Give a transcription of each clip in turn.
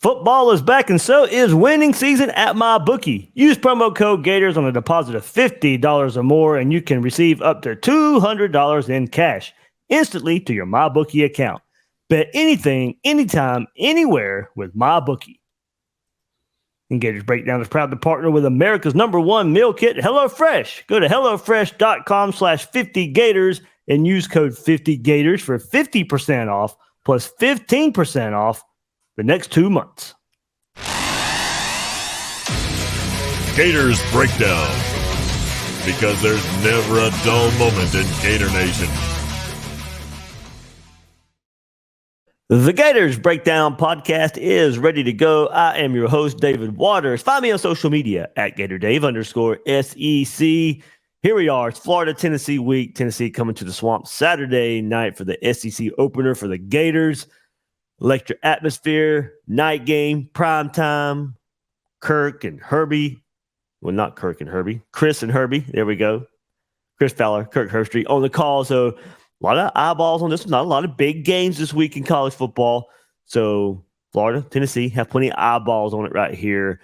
Football is back, and so is winning season at MyBookie. Use promo code Gators on a deposit of $50 or more, and you can receive up to $200 in cash instantly to your MyBookie account. Bet anything, anytime, anywhere with MyBookie. And Gators Breakdown is proud to partner with America's #1 meal kit, HelloFresh. Go to HelloFresh.com/50Gators and use code 50Gators for 50% off plus 15% off the next 2 months. Gators Breakdown, because there's never a dull moment in Gator Nation. The Gators Breakdown podcast is ready to go. I am your host, David Waters. Find me on social media at GatorDave_SEC. Here we are. It's Florida-Tennessee week. Tennessee coming to the Swamp Saturday night for the SEC opener for the Gators. Electric atmosphere, night game, prime time. Kirk and Herbie. Well, not Kirk and Herbie. Chris and Herbie. There we go. Chris Fowler, Kirk Herbstreit on the call. So a lot of eyeballs on this one. Not a lot of big games this week in college football. So Florida, Tennessee have plenty of eyeballs on it right here.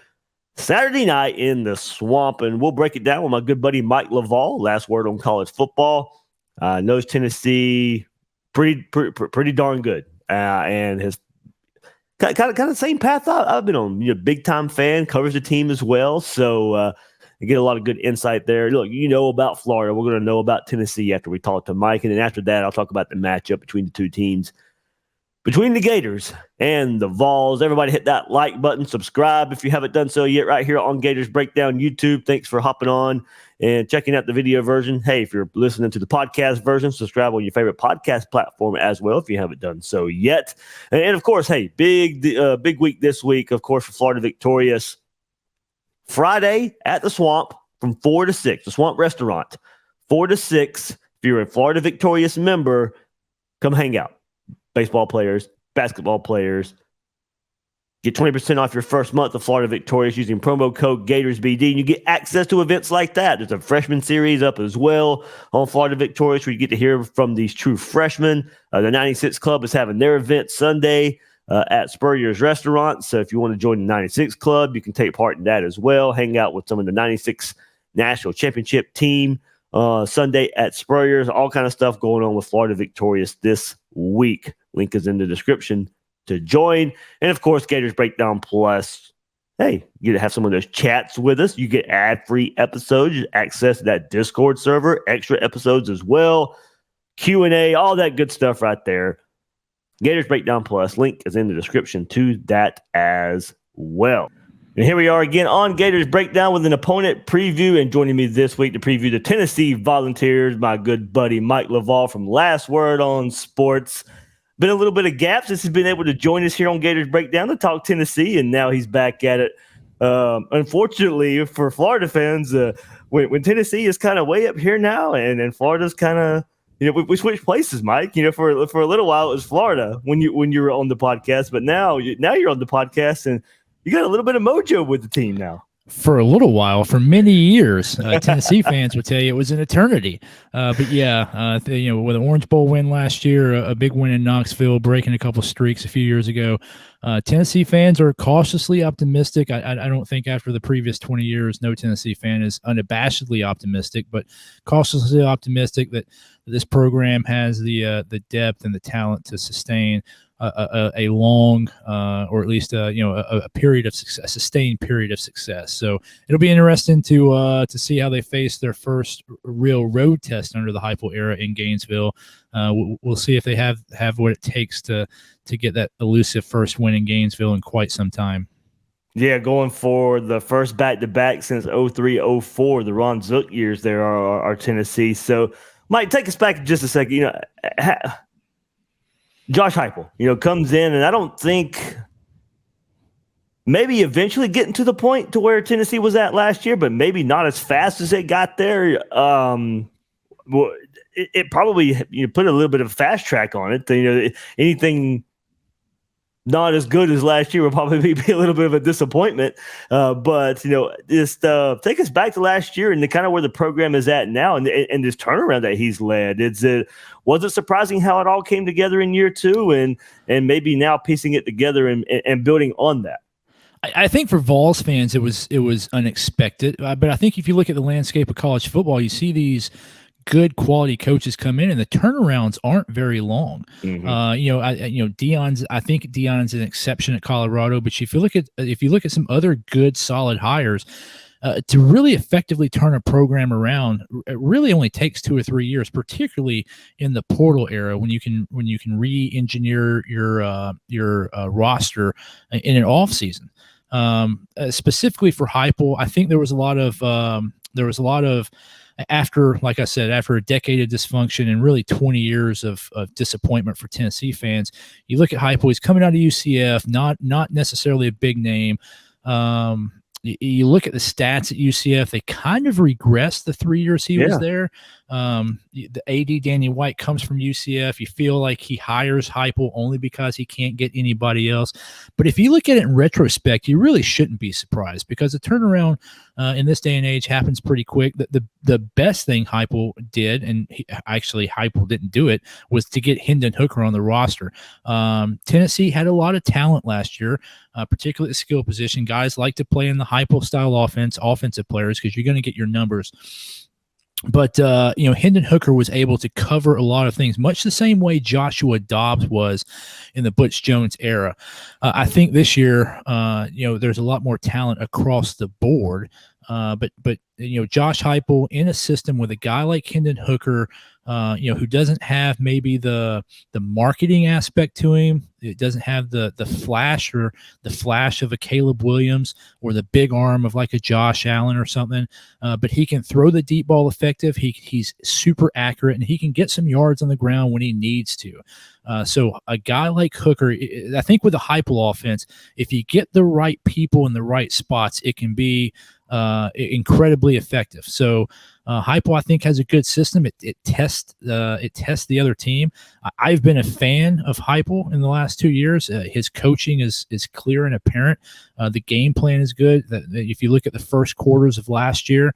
Saturday night in the Swamp, and we'll break it down with my good buddy Mike Loveall. Last word on college football. Knows Tennessee pretty darn good, and has kind of the same path I've been on. Big time fan, covers the team as well. So you get a lot of good insight there. Look, about Florida. We're going to know about Tennessee after we talk to Mike. And then after that, I'll talk about the matchup between the two teams, between the Gators and the Vols. Everybody hit that like button. Subscribe if you haven't done so yet right here on Gators Breakdown YouTube. Thanks for hopping on and checking out the video version. Hey, if you're listening to the podcast version, subscribe on your favorite podcast platform as well if you haven't done so yet. And of course, hey, big week this week, of course, for Florida victorious. Friday at the Swamp from 4 to 6, the Swamp Restaurant, 4 to 6. If you're a Florida Victorious member, come hang out. Baseball players, basketball players. Get 20% off your first month of Florida Victorious using promo code GatorsBD, and you get access to events like that. There's a freshman series up as well on Florida Victorious where you get to hear from these true freshmen. The 96 Club is having their event Sunday at Spurrier's Restaurant. So if you want to join the 96 Club, you can take part in that as well. Hang out with some of the 96 National Championship team Sunday at Spurrier's. All kind of stuff going on with Florida Victorious this week. Link is in the description to join. And of course, Gators Breakdown Plus. Hey, you get to have some of those chats with us. You get ad-free episodes, access to that Discord server, extra episodes as well, Q&A, all that good stuff right there. Gators Breakdown Plus, link is in the description to that as well. And here we are again on Gators Breakdown with an opponent preview, and joining me this week to preview the Tennessee Volunteers, my good buddy Mike Loveall from Last Word on Sports. Been a little bit of gap since he's been able to join us here on Gators Breakdown to talk Tennessee, and now he's back at it. Unfortunately for Florida fans, when Tennessee is kind of way up here now, and Florida's kind of, we switched places, Mike. For a little while it was Florida when you were on the podcast, but now you're on the podcast and you got a little bit of mojo with the team now. For a little while, for many years, Tennessee fans would tell you it was an eternity. But yeah, with an Orange Bowl win last year, a big win in Knoxville, breaking a couple streaks a few years ago, Tennessee fans are cautiously optimistic. I don't think after the previous 20 years, no Tennessee fan is unabashedly optimistic, but cautiously optimistic that this program has the depth and the talent to sustain a long, or at least a period of success, a sustained period of success. So it'll be interesting to see how they face their first real road test under the Heupel era in Gainesville. We'll see if they have what it takes to get that elusive first win in Gainesville in quite some time. Yeah, going for the first back-to-back since 03-04, the Ron Zook years there are Tennessee. So, Mike, take us back just a second. Josh Heupel, comes in, and I don't think maybe eventually getting to the point to where Tennessee was at last year, but maybe not as fast as it got there. It probably put a little bit of a fast track on it. Anything not as good as last year will probably be a little bit of a disappointment. But, just take us back to last year and the kind of where the program is at now and this turnaround that he's led. Was it surprising how it all came together in year two and maybe now piecing it together and building on that? I think for Vols fans, it was unexpected. But I think if you look at the landscape of college football, you see these good quality coaches come in, and the turnarounds aren't very long. Mm-hmm. I think Deion's an exception at Colorado, but if you look at some other good solid hires, to really effectively turn a program around, it really only takes 2 or 3 years, particularly in the portal era when you can re-engineer your roster in an off season. Specifically for Heupel, I think there was a lot of after, like I said, after a decade of dysfunction and really 20 years of disappointment for Tennessee fans, you look at Heupel, he's coming out of UCF, not necessarily a big name. You look at the stats at UCF, they kind of regressed the 3 years he was there. The AD, Danny White, comes from UCF. You feel like he hires Heupel only because he can't get anybody else. But if you look at it in retrospect, you really shouldn't be surprised because the turnaround in this day and age happens pretty quick. The best thing Heupel did, and Heupel didn't do it, was to get Hendon Hooker on the roster. Tennessee had a lot of talent last year, particularly at the skill position. Guys like to play in the Heupel-style offensive players because you're going to get your numbers. But, Hendon Hooker was able to cover a lot of things, much the same way Joshua Dobbs was in the Butch Jones era. I think this year, there's a lot more talent across the board. But Josh Heupel in a system with a guy like Hendon Hooker, who doesn't have maybe the marketing aspect to him. It doesn't have the flash of a Caleb Williams or the big arm of like a Josh Allen or something. But he can throw the deep ball effective. He's super accurate and he can get some yards on the ground when he needs to. So a guy like Hooker, I think with the Heupel offense, if you get the right people in the right spots, it can be incredibly effective. So Heupel, I think, has a good system. It tests the other team. I've been a fan of Heupel in the last 2 years. His coaching is clear and apparent. The game plan is good. If you look at the first quarters of last year,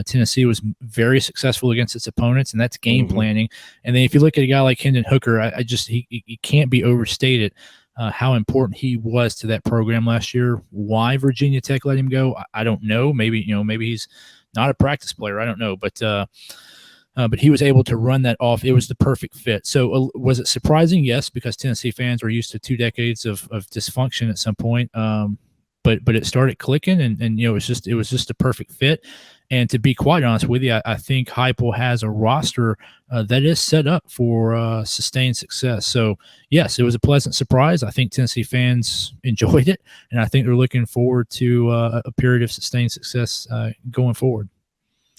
Tennessee was very successful against its opponents, and that's game planning. And then if you look at a guy like Hendon Hooker, he can't be overstated. How important he was to that program last year. Why Virginia Tech let him go, I don't know. Maybe he's not a practice player. I don't know, but he was able to run that off. It was the perfect fit. So was it surprising? Yes, because Tennessee fans were used to 2 decades of dysfunction at some point. But it started clicking, and it was just a perfect fit. And to be quite honest with you, I think Heupel has a roster that is set up for sustained success. So yes, it was a pleasant surprise. I think Tennessee fans enjoyed it, and I think they're looking forward to a period of sustained success going forward.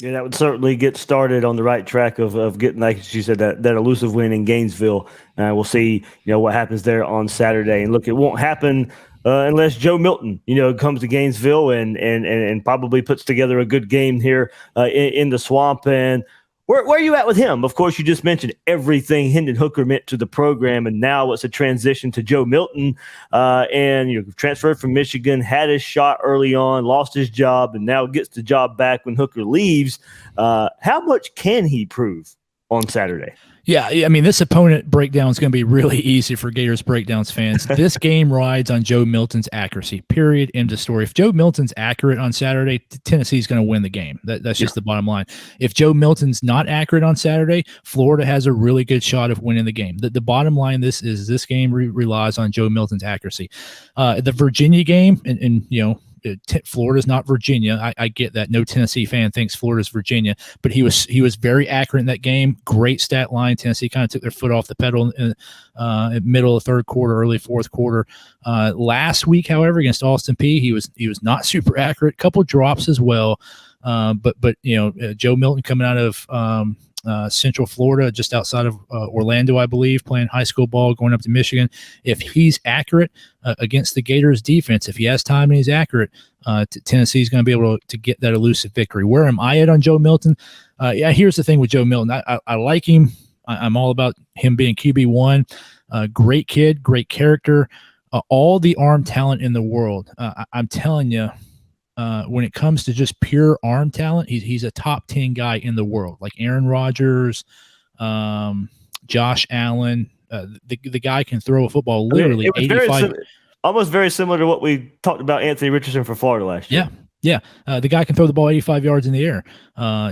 Yeah, that would certainly get started on the right track of getting, like you said, that elusive win in Gainesville. We'll see, what happens there on Saturday. And look, it won't happen unless Joe Milton, comes to Gainesville and probably puts together a good game here in the Swamp. And where are you at with him? Of course, you just mentioned everything Hendon Hooker meant to the program, and now it's a transition to Joe Milton. And transferred from Michigan, had his shot early on, lost his job, and now gets the job back when Hooker leaves. How much can he prove on Saturday? Yeah, I mean, this opponent breakdown is going to be really easy for Gators Breakdowns fans. This game rides on Joe Milton's accuracy, period, end of story. If Joe Milton's accurate on Saturday, Tennessee's going to win the game. That's just the bottom line. If Joe Milton's not accurate on Saturday, Florida has a really good shot of winning the game. The bottom line this game relies on Joe Milton's accuracy. The Virginia game, and Florida's not Virginia. I get that. No Tennessee fan thinks Florida's Virginia, but he was very accurate in that game. Great stat line. Tennessee kind of took their foot off the pedal in middle of third quarter, early fourth quarter. Last week, however, against Austin Peay, he was not super accurate. Couple drops as well. But Joe Milton coming out of Central Florida, just outside of Orlando, I believe, playing high school ball, going up to Michigan. If he's accurate against the Gators defense, if he has time and he's accurate, Tennessee's going to be able to get that elusive victory. Where am I at on Joe Milton? Here's the thing with Joe Milton. I like him. I'm all about him being QB1. Great kid, great character. all the arm talent in the world. I'm telling you, when it comes to just pure arm talent, he's a top 10 guy in the world, like Aaron Rodgers, Josh Allen. The guy can throw a football literally 85. Almost very similar to what we talked about Anthony Richardson for Florida last year. Yeah. The guy can throw the ball 85 yards in the air.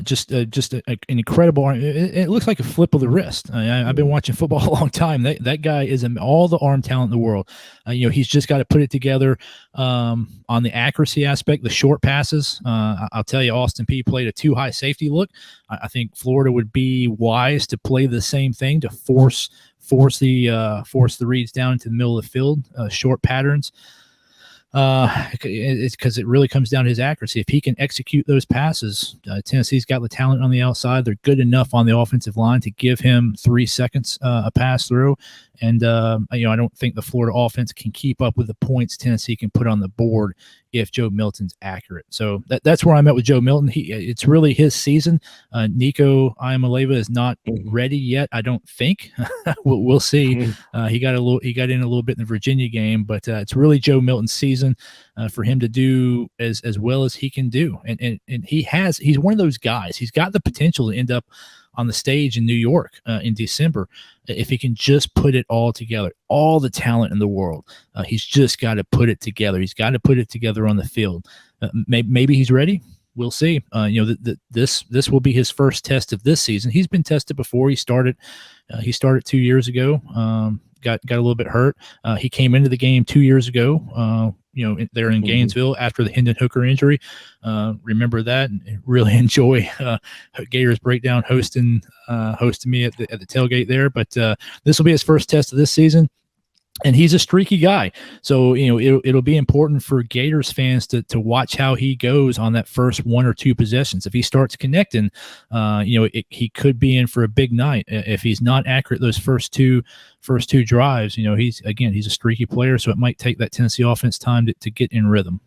Just an incredible arm. It looks like a flip of the wrist. I've been watching football a long time. That guy is all the arm talent in the world. He's just got to put it together on the accuracy aspect, the short passes. I'll tell you, Austin Peay played a too high safety look. I think Florida would be wise to play the same thing to force the reads down into the middle of the field, short patterns. It's because it really comes down to his accuracy. If he can execute those passes, Tennessee's got the talent on the outside. They're good enough on the offensive line to give him 3 seconds a pass through. And I don't think the Florida offense can keep up with the points Tennessee can put on the board if Joe Milton's accurate. So that's where I'm at with Joe Milton. It's really his season. Nico Iamaleava is not ready yet, I don't think. We'll see. He got in a little bit in the Virginia game, but it's really Joe Milton's season for him to do as well as he can do. And he's one of those guys. He's got the potential to end up on the stage in New York in December if he can just put it all together, all the talent in the world. He's just got to put it together. He's got to put it together on the field. Maybe he's ready. We'll see. This will be his first test of this season. He's been tested before. He started 2 years ago. Got a little bit hurt. He came into the game 2 years ago. They're in Gainesville after the Hendon Hooker injury. Remember that, and really enjoy Gators Breakdown hosting me at the tailgate there. But this will be his first test of this season. And he's a streaky guy. So, it'll be important for Gators fans to watch how he goes on that first 1 or 2 possessions. If he starts connecting, he could be in for a big night. If he's not accurate those first two drives, he's a streaky player. So it might take that Tennessee offense time to get in rhythm.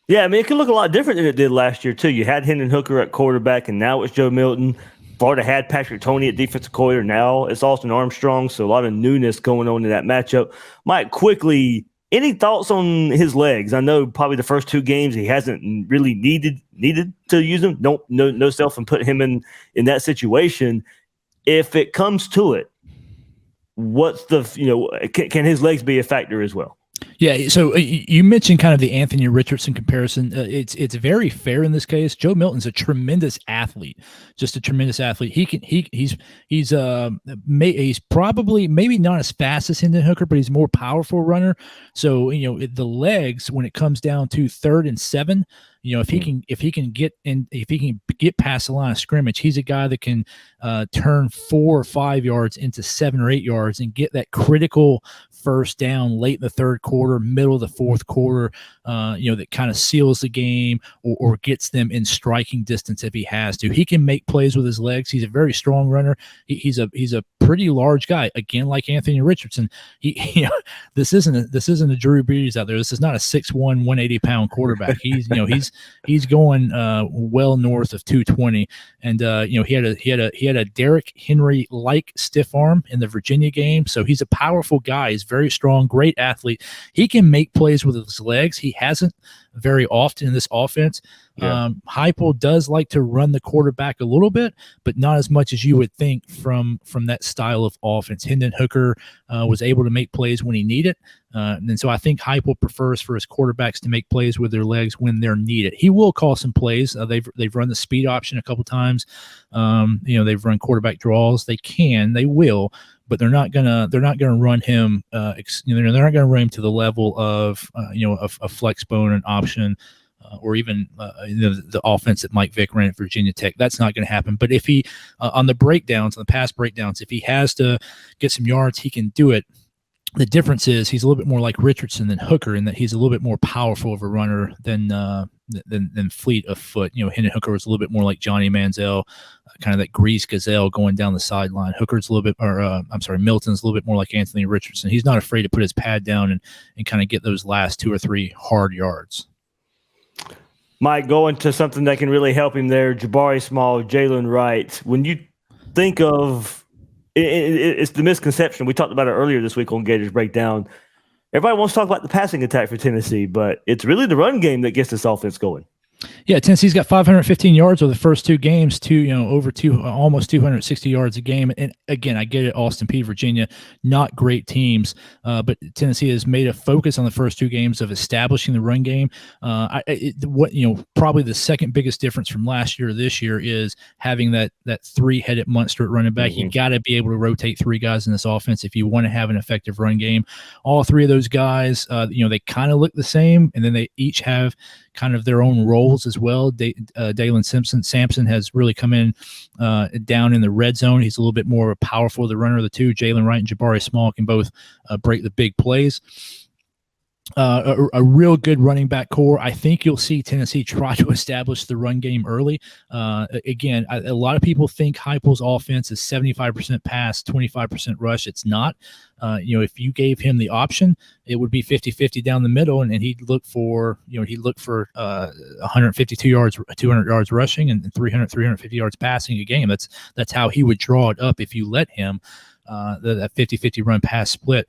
Yeah, I mean, it could look a lot different than it did last year, too. You had Hendon Hooker at quarterback, and now it's Joe Milton. Florida had Patrick Toney at defensive coordinator. Now it's Austin Armstrong, so a lot of newness going on in that matchup. Mike, quickly, any thoughts on his legs? I know probably the first 2 games he hasn't really needed to use them. No self and put him in that situation. If it comes to it, what's can his legs be a factor as well? Yeah, so you mentioned kind of the Anthony Richardson comparison. It's very fair in this case. Joe Milton's a tremendous athlete, just a tremendous athlete. He's probably maybe not as fast as Hendon Hooker, but he's a more powerful runner. So the legs, when it comes down to 3rd and 7, if he can get past the line of scrimmage, he's a guy that can turn 4 or 5 yards into 7 or 8 yards and get that critical first down late in the 3rd quarter, middle of the 4th quarter, that kind of seals the game or gets them in striking distance if he has to. He can make plays with his legs. He's a very strong runner. He's a pretty large guy, again, like Anthony Richardson. This isn't a Drew Brees out there. This is not a 6'1", 180-pound quarterback. He's going well north of 220, and he had a Derrick Henry-like stiff arm in the Virginia game. So he's a powerful guy. He's very strong, great athlete. He can make plays with his legs. He hasn't very often in this offense. Yeah. Heupel does like to run the quarterback a little bit, but not as much as you would think from that style of offense. Hendon Hooker was able to make plays when he needed, and so I think Heupel prefers for his quarterbacks to make plays with their legs when they're needed. He will call some plays. They've run the speed option a couple times. They've run quarterback draws. They will. But they're not gonna run him. They're not gonna run him to the level of a flex bone, an option, or even the offense that Mike Vick ran at Virginia Tech. That's not going to happen. But if he on the pass breakdowns, if he has to get some yards, he can do it. The difference is he's a little bit more like Richardson than Hooker in that he's a little bit more powerful of a runner than fleet of foot. Hendon Hooker was a little bit more like Johnny Manziel, kind of that grease gazelle going down the sideline. Milton's a little bit more like Anthony Richardson. He's not afraid to put his pad down and kind of get those last 2 or 3 hard yards. Mike, going to something that can really help him there, Jabari Small, Jalen Wright. When you think of it's the misconception. We talked about it earlier this week on Gators Breakdown. everybody wants to talk about the passing attack for Tennessee, but it's really the run game that gets this offense going. Yeah, Tennessee's got 515 yards over the first two games, almost 260 yards a game. And again, I get it, Austin Peay, Virginia, not great teams, but Tennessee has made a focus on the first two games of establishing the run game. Probably the second biggest difference from last year to this year is having that three-headed monster at running back. You got to be able to rotate three guys in this offense if you want to have an effective run game. All three of those guys, they kind of look the same, and then they each have kind of their own roles as well. Dalen Sampson has really come in down in the red zone. He's a little bit more powerful, the runner of the two. Jalen Wright and Jabari Small can both break the big plays. A real good running back core. I think you'll see Tennessee try to establish the run game early. Again, a lot of people think Heupel's offense is 75% pass, 25% rush. It's not. If you gave him the option, it would be 50-50 down the middle, and he'd look for 152 yards, 200 yards rushing, and 350 yards passing a game. That's how he would draw it up if you let him. That 50-50 run pass split.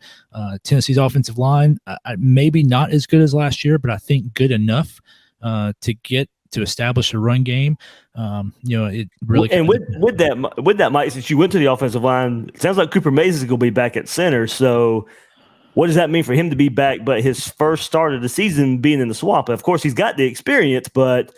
Tennessee's offensive line, maybe not as good as last year, but I think good enough to establish a run game. It really. And with that, Mike, since you went to the offensive line, it sounds like Cooper Mays is going to be back at center. So, what does that mean for him to be back? But his first start of the season being in the swamp. Of course, he's got the experience, but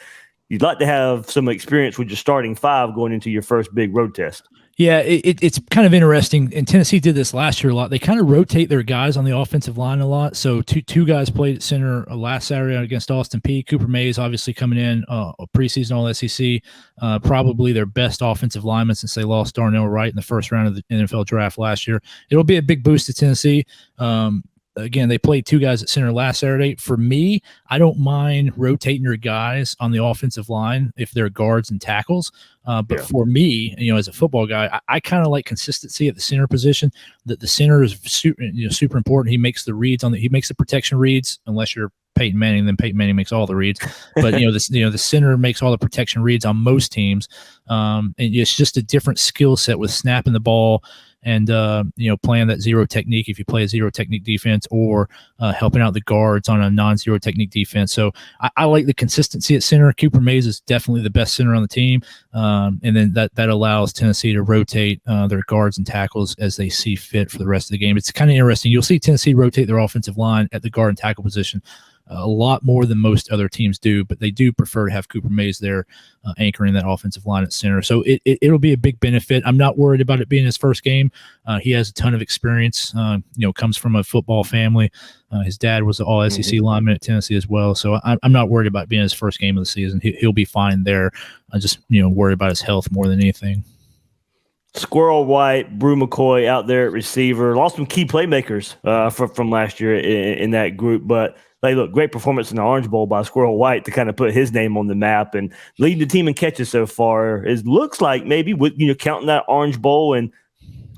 you'd like to have some experience with your starting five going into your first big road test. Yeah, it's kind of interesting, and Tennessee did this last year a lot. They kind of rotate their guys on the offensive line a lot. So two guys played at center last Saturday against Austin Peay. Cooper Mays obviously coming in a preseason All-SEC, probably their best offensive lineman since they lost Darnell Wright in the first round of the NFL draft last year. It'll be a big boost to Tennessee. Again, they played two guys at center last Saturday. For me, I don't mind rotating your guys on the offensive line if they're guards and tackles. For me, as a football guy, I kind of like consistency at the center position. That the center is super important. He makes the reads he makes the protection reads, unless you're Peyton Manning, then Peyton Manning makes all the reads. But the center makes all the protection reads on most teams. And it's just a different skill set with snapping the ball and playing that zero technique if you play a zero technique defense, or helping out the guards on a non-zero technique defense. So I like the consistency at center. Cooper Mays is definitely the best center on the team, and then that allows Tennessee to rotate their guards and tackles as they see fit for the rest of the game. It's kind of interesting. You'll see Tennessee rotate their offensive line at the guard and tackle position a lot more than most other teams do, but they do prefer to have Cooper Mays there anchoring that offensive line at center. So it'll be a big benefit. I'm not worried about it being his first game. He has a ton of experience, comes from a football family. His dad was an All-SEC lineman at Tennessee as well. So I'm not worried about being his first game of the season. He'll be fine there. I just, worry about his health more than anything. Squirrel White, Brew McCoy out there at receiver. Lost some key playmakers from last year in that group, but great performance in the Orange Bowl by Squirrel White to kind of put his name on the map and leading the team in catches so far. It looks like maybe with counting that Orange Bowl and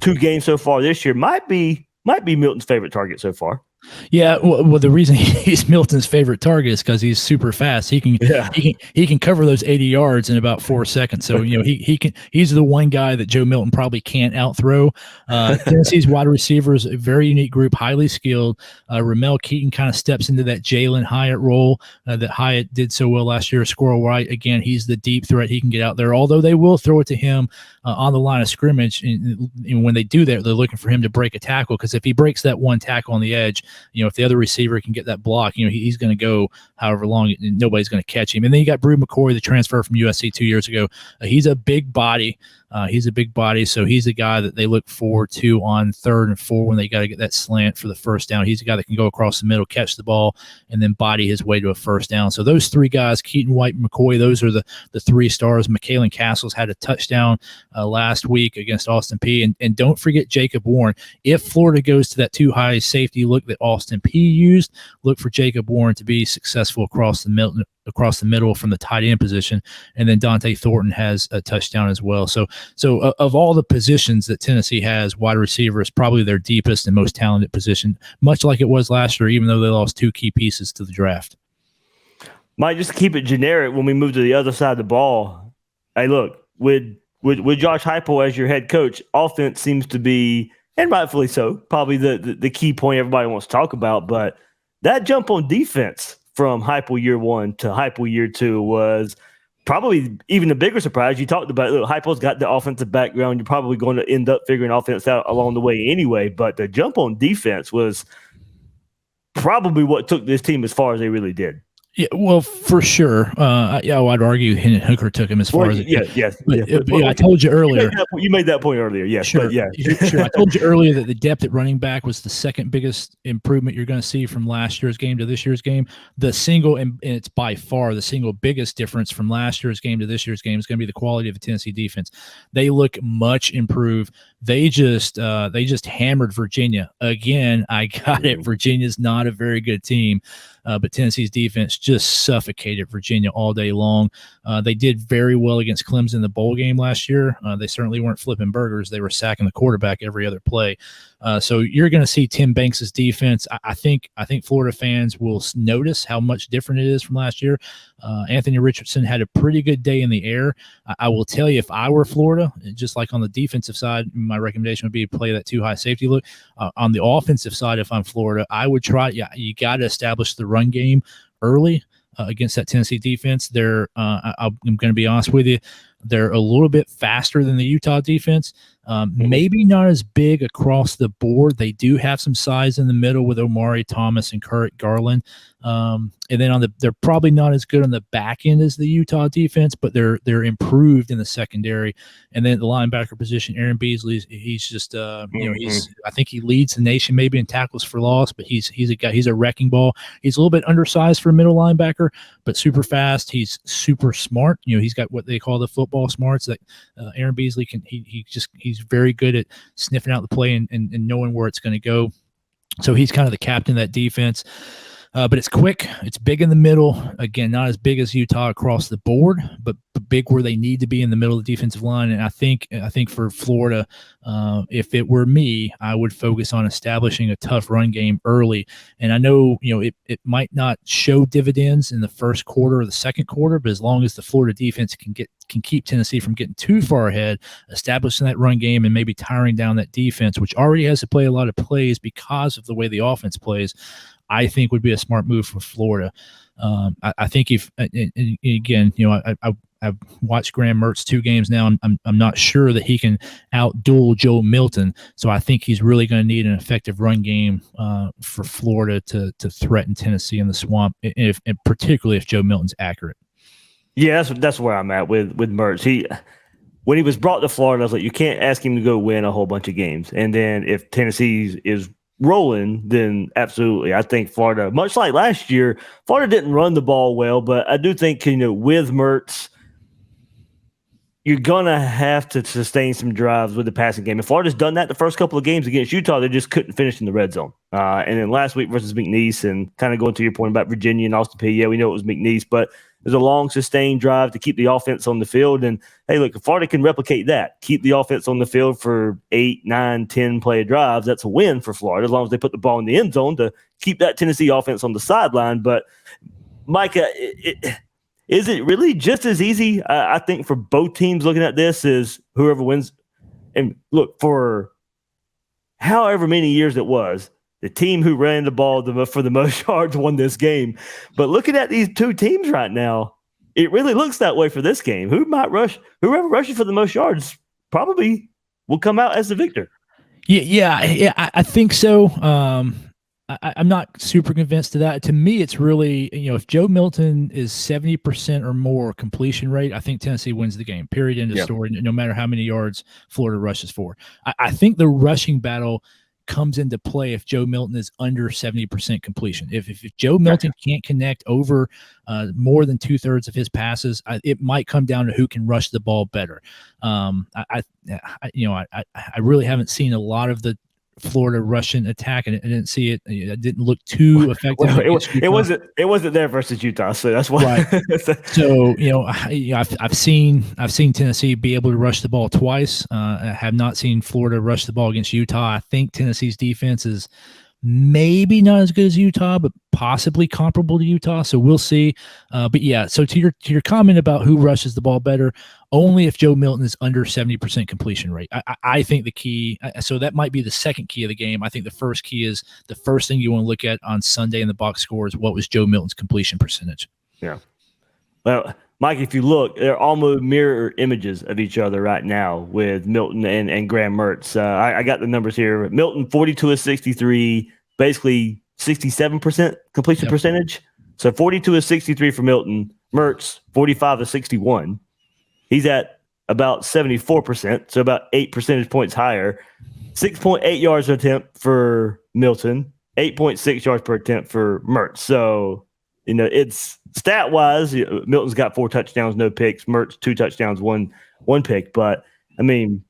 2 games so far this year might be Milton's favorite target so far. Yeah, well, the reason he's Milton's favorite target is because he's super fast. He can cover those 80 yards in about 4 seconds. So he's the one guy that Joe Milton probably can't outthrow. Tennessee's wide receivers, a very unique group, highly skilled. Ramel Keaton kind of steps into that Jalen Hyatt role that Hyatt did so well last year. Squirrel White, again, he's the deep threat. He can get out there, although they will throw it to him on the line of scrimmage. And when they do that, they're looking for him to break a tackle, because if he breaks that one tackle on the edge, if the other receiver can get that block, he's going to go however long, and nobody's going to catch him. And then you got Brew McCoy, the transfer from USC 2 years ago. He's a big body. So he's the guy that they look forward to on 3rd and 4 when they got to get that slant for the first down. He's the guy that can go across the middle, catch the ball, and then body his way to a first down. So those 3 guys, Keaton, White, and McCoy, those are the 3 stars. McKalen Castles had a touchdown last week against Austin Peay. And don't forget Jacob Warren. If Florida goes to that too high safety look that Austin Peay used, look for Jacob Warren to be successful across the middle from the tight end position. And then Dante Thornton has a touchdown as well. So of all the positions that Tennessee has, wide receiver is probably their deepest and most talented position, much like it was last year, even though they lost 2 key pieces to the draft. Mike, just to keep it generic when we move to the other side of the ball, hey, look, with Josh Heupel as your head coach, offense seems to be and rightfully so, probably the key point everybody wants to talk about. But that jump on defense from Heupel year 1 to Heupel year 2 was probably even a bigger surprise. You talked about, look, Heupel's got the offensive background. You're probably going to end up figuring offense out along the way anyway. But the jump on defense was probably what took this team as far as they really did. Yeah, well, for sure. I'd argue Hendon Hooker took him as far as it did. Yes. But I told you earlier. You made that point earlier. Yes, sure. But yeah. Sure. I told you earlier that the depth at running back was the second biggest improvement you're going to see from last year's game to this year's game. The single, and it's by far the single biggest difference from last year's game to this year's game is going to be the quality of the Tennessee defense. They look much improved. They just hammered Virginia again. I got it. Virginia's not a very good team. But Tennessee's defense just suffocated Virginia all day long. They did very well against Clemson in the bowl game last year. They certainly weren't flipping burgers. They were sacking the quarterback every other play. So you're going to see Tim Banks' defense. I think Florida fans will notice how much different it is from last year. Anthony Richardson had a pretty good day in the air. I will tell you, if I were Florida, just like on the defensive side, my recommendation would be to play that too high safety look. On the offensive side, if I'm Florida, I would try. Yeah, you got to establish the run game early against that Tennessee defense. I'm going to be honest with you. They're a little bit faster than the Utah defense. Maybe not as big across the board. They do have some size in the middle with Omari Thomas and Kurt Garland. And then they're probably not as good on the back end as the Utah defense, but they're improved in the secondary. And then the linebacker position, Aaron Beasley, he's just I think he leads the nation maybe in tackles for loss, but he's a guy, he's a wrecking ball. He's a little bit undersized for a middle linebacker, but super fast. He's super smart. He's got what they call the football smarts that Aaron Beasley can. He's very good at sniffing out the play and knowing where it's going to go. So he's kind of the captain of that defense. But it's quick. It's big in the middle. Again, not as big as Utah across the board, but big where they need to be in the middle of the defensive line. And I think for Florida, if it were me, I would focus on establishing a tough run game early. And I know, it might not show dividends in the first quarter or the second quarter, but as long as the Florida defense can keep Tennessee from getting too far ahead, establishing that run game and maybe tiring down that defense, which already has to play a lot of plays because of the way the offense plays, I think would be a smart move for Florida. I think I've watched Graham Mertz 2 games now. I'm not sure that he can outduel Joe Milton. So I think he's really going to need an effective run game for Florida to threaten Tennessee in the swamp, and particularly if Joe Milton's accurate. Yeah, that's where I'm at with Mertz. When he was brought to Florida, I was like, you can't ask him to go win a whole bunch of games. And then if Tennessee is rolling, then absolutely. I think Florida, much like last year, Florida didn't run the ball well, but I do think, with Mertz, you're going to have to sustain some drives with the passing game. And Florida's done that the first couple of games against Utah. They just couldn't finish in the red zone. And then last week versus McNeese, and kind of going to your point about Virginia and Austin Peay, we know it was McNeese, but there's a long, sustained drive to keep the offense on the field. And, hey, look, if Florida can replicate that, keep the offense on the field for 8, 9, 10 play drives, that's a win for Florida, as long as they put the ball in the end zone to keep that Tennessee offense on the sideline. But, Micah, is it really just as easy, I think, for both teams looking at this as whoever wins? And, look, for however many years it was, the team who ran the ball for the most yards won this game. But looking at these two teams right now, it really looks that way for this game. Whoever rushes for the most yards probably will come out as the victor. Yeah, I think so. I'm not super convinced of that. To me, it's really, if Joe Milton is 70% or more completion rate, I think Tennessee wins the game, period, end of story, no matter how many yards Florida rushes for. I think the rushing battle comes into play if Joe Milton is under 70% completion. If Joe Milton can't connect over more than 2/3 of his passes, it might come down to who can rush the ball better. I really haven't seen a lot of the Florida Russian attack, and I didn't see it. It didn't look too effective. Well, it wasn't there versus Utah, so that's why. Right. So I've seen Tennessee be able to rush the ball twice. I have not seen Florida rush the ball against Utah. I think Tennessee's defense is maybe not as good as Utah, but possibly comparable to Utah. So we'll see. But yeah, so to your comment about who rushes the ball better, only if Joe Milton is under 70% completion rate. I think the key, so that might be the second key of the game. I think the first key is the first thing you want to look at on Sunday in the box score is what was Joe Milton's completion percentage. Yeah. Well, Mike, if you look, they're almost mirror images of each other right now with Milton and Graham Mertz. I got the numbers here. Milton, 42 of 63, basically 67% completion percentage. So 42 of 63 for Milton. Mertz, 45 of 61. He's at about 74%, so about 8 percentage points higher. 6.8 yards per attempt for Milton, 8.6 yards per attempt for Mertz. So, it's stat-wise, Milton's got 4 touchdowns, no picks. Mertz, 2 touchdowns, one pick. But, I mean,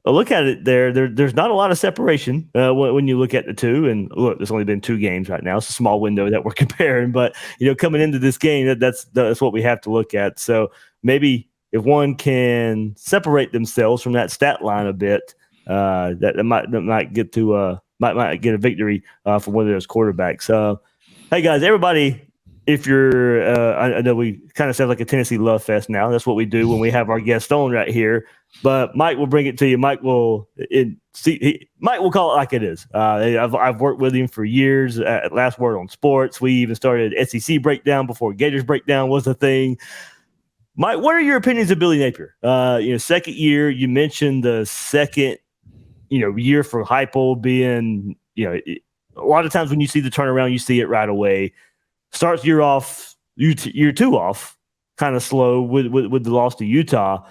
look at it there's not a lot of separation when you look at the two. And, look, there's only been 2 games right now. It's a small window that we're comparing. But, coming into this game, that's what we have to look at. So, maybe if one can separate themselves from that stat line a bit, that might get to might get a victory for one of those quarterbacks. Hey, guys, everybody. If you're, I know we kind of sound like a Tennessee love fest now. That's what we do when we have our guest on right here. But Mike will bring it to you. Mike will call it like it is. I've worked with him for years at Last Word on Sports. We even started SEC Breakdown before Gators Breakdown was a thing. Mike, what are your opinions of Billy Napier? Second year. You mentioned the second, year for Heupel being, a lot of times when you see the turnaround, you see it right away. Starts year off, year 2 off, kind of slow with the loss to Utah.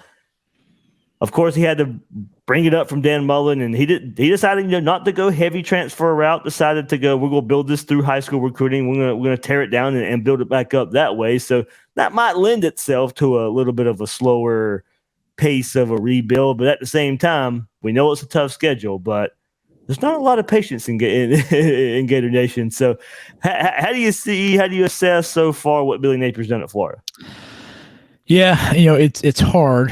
Of course, he had to bring it up from Dan Mullen, and he decided not to go heavy transfer route. Decided to go, we're going to build this through high school recruiting. We're going to tear it down and build it back up that way. So that might lend itself to a little bit of a slower pace of a rebuild. But at the same time, we know it's a tough schedule, but there's not a lot of patience in Gator Nation. So how do you assess so far what Billy Napier's done at Florida? Yeah, it's hard.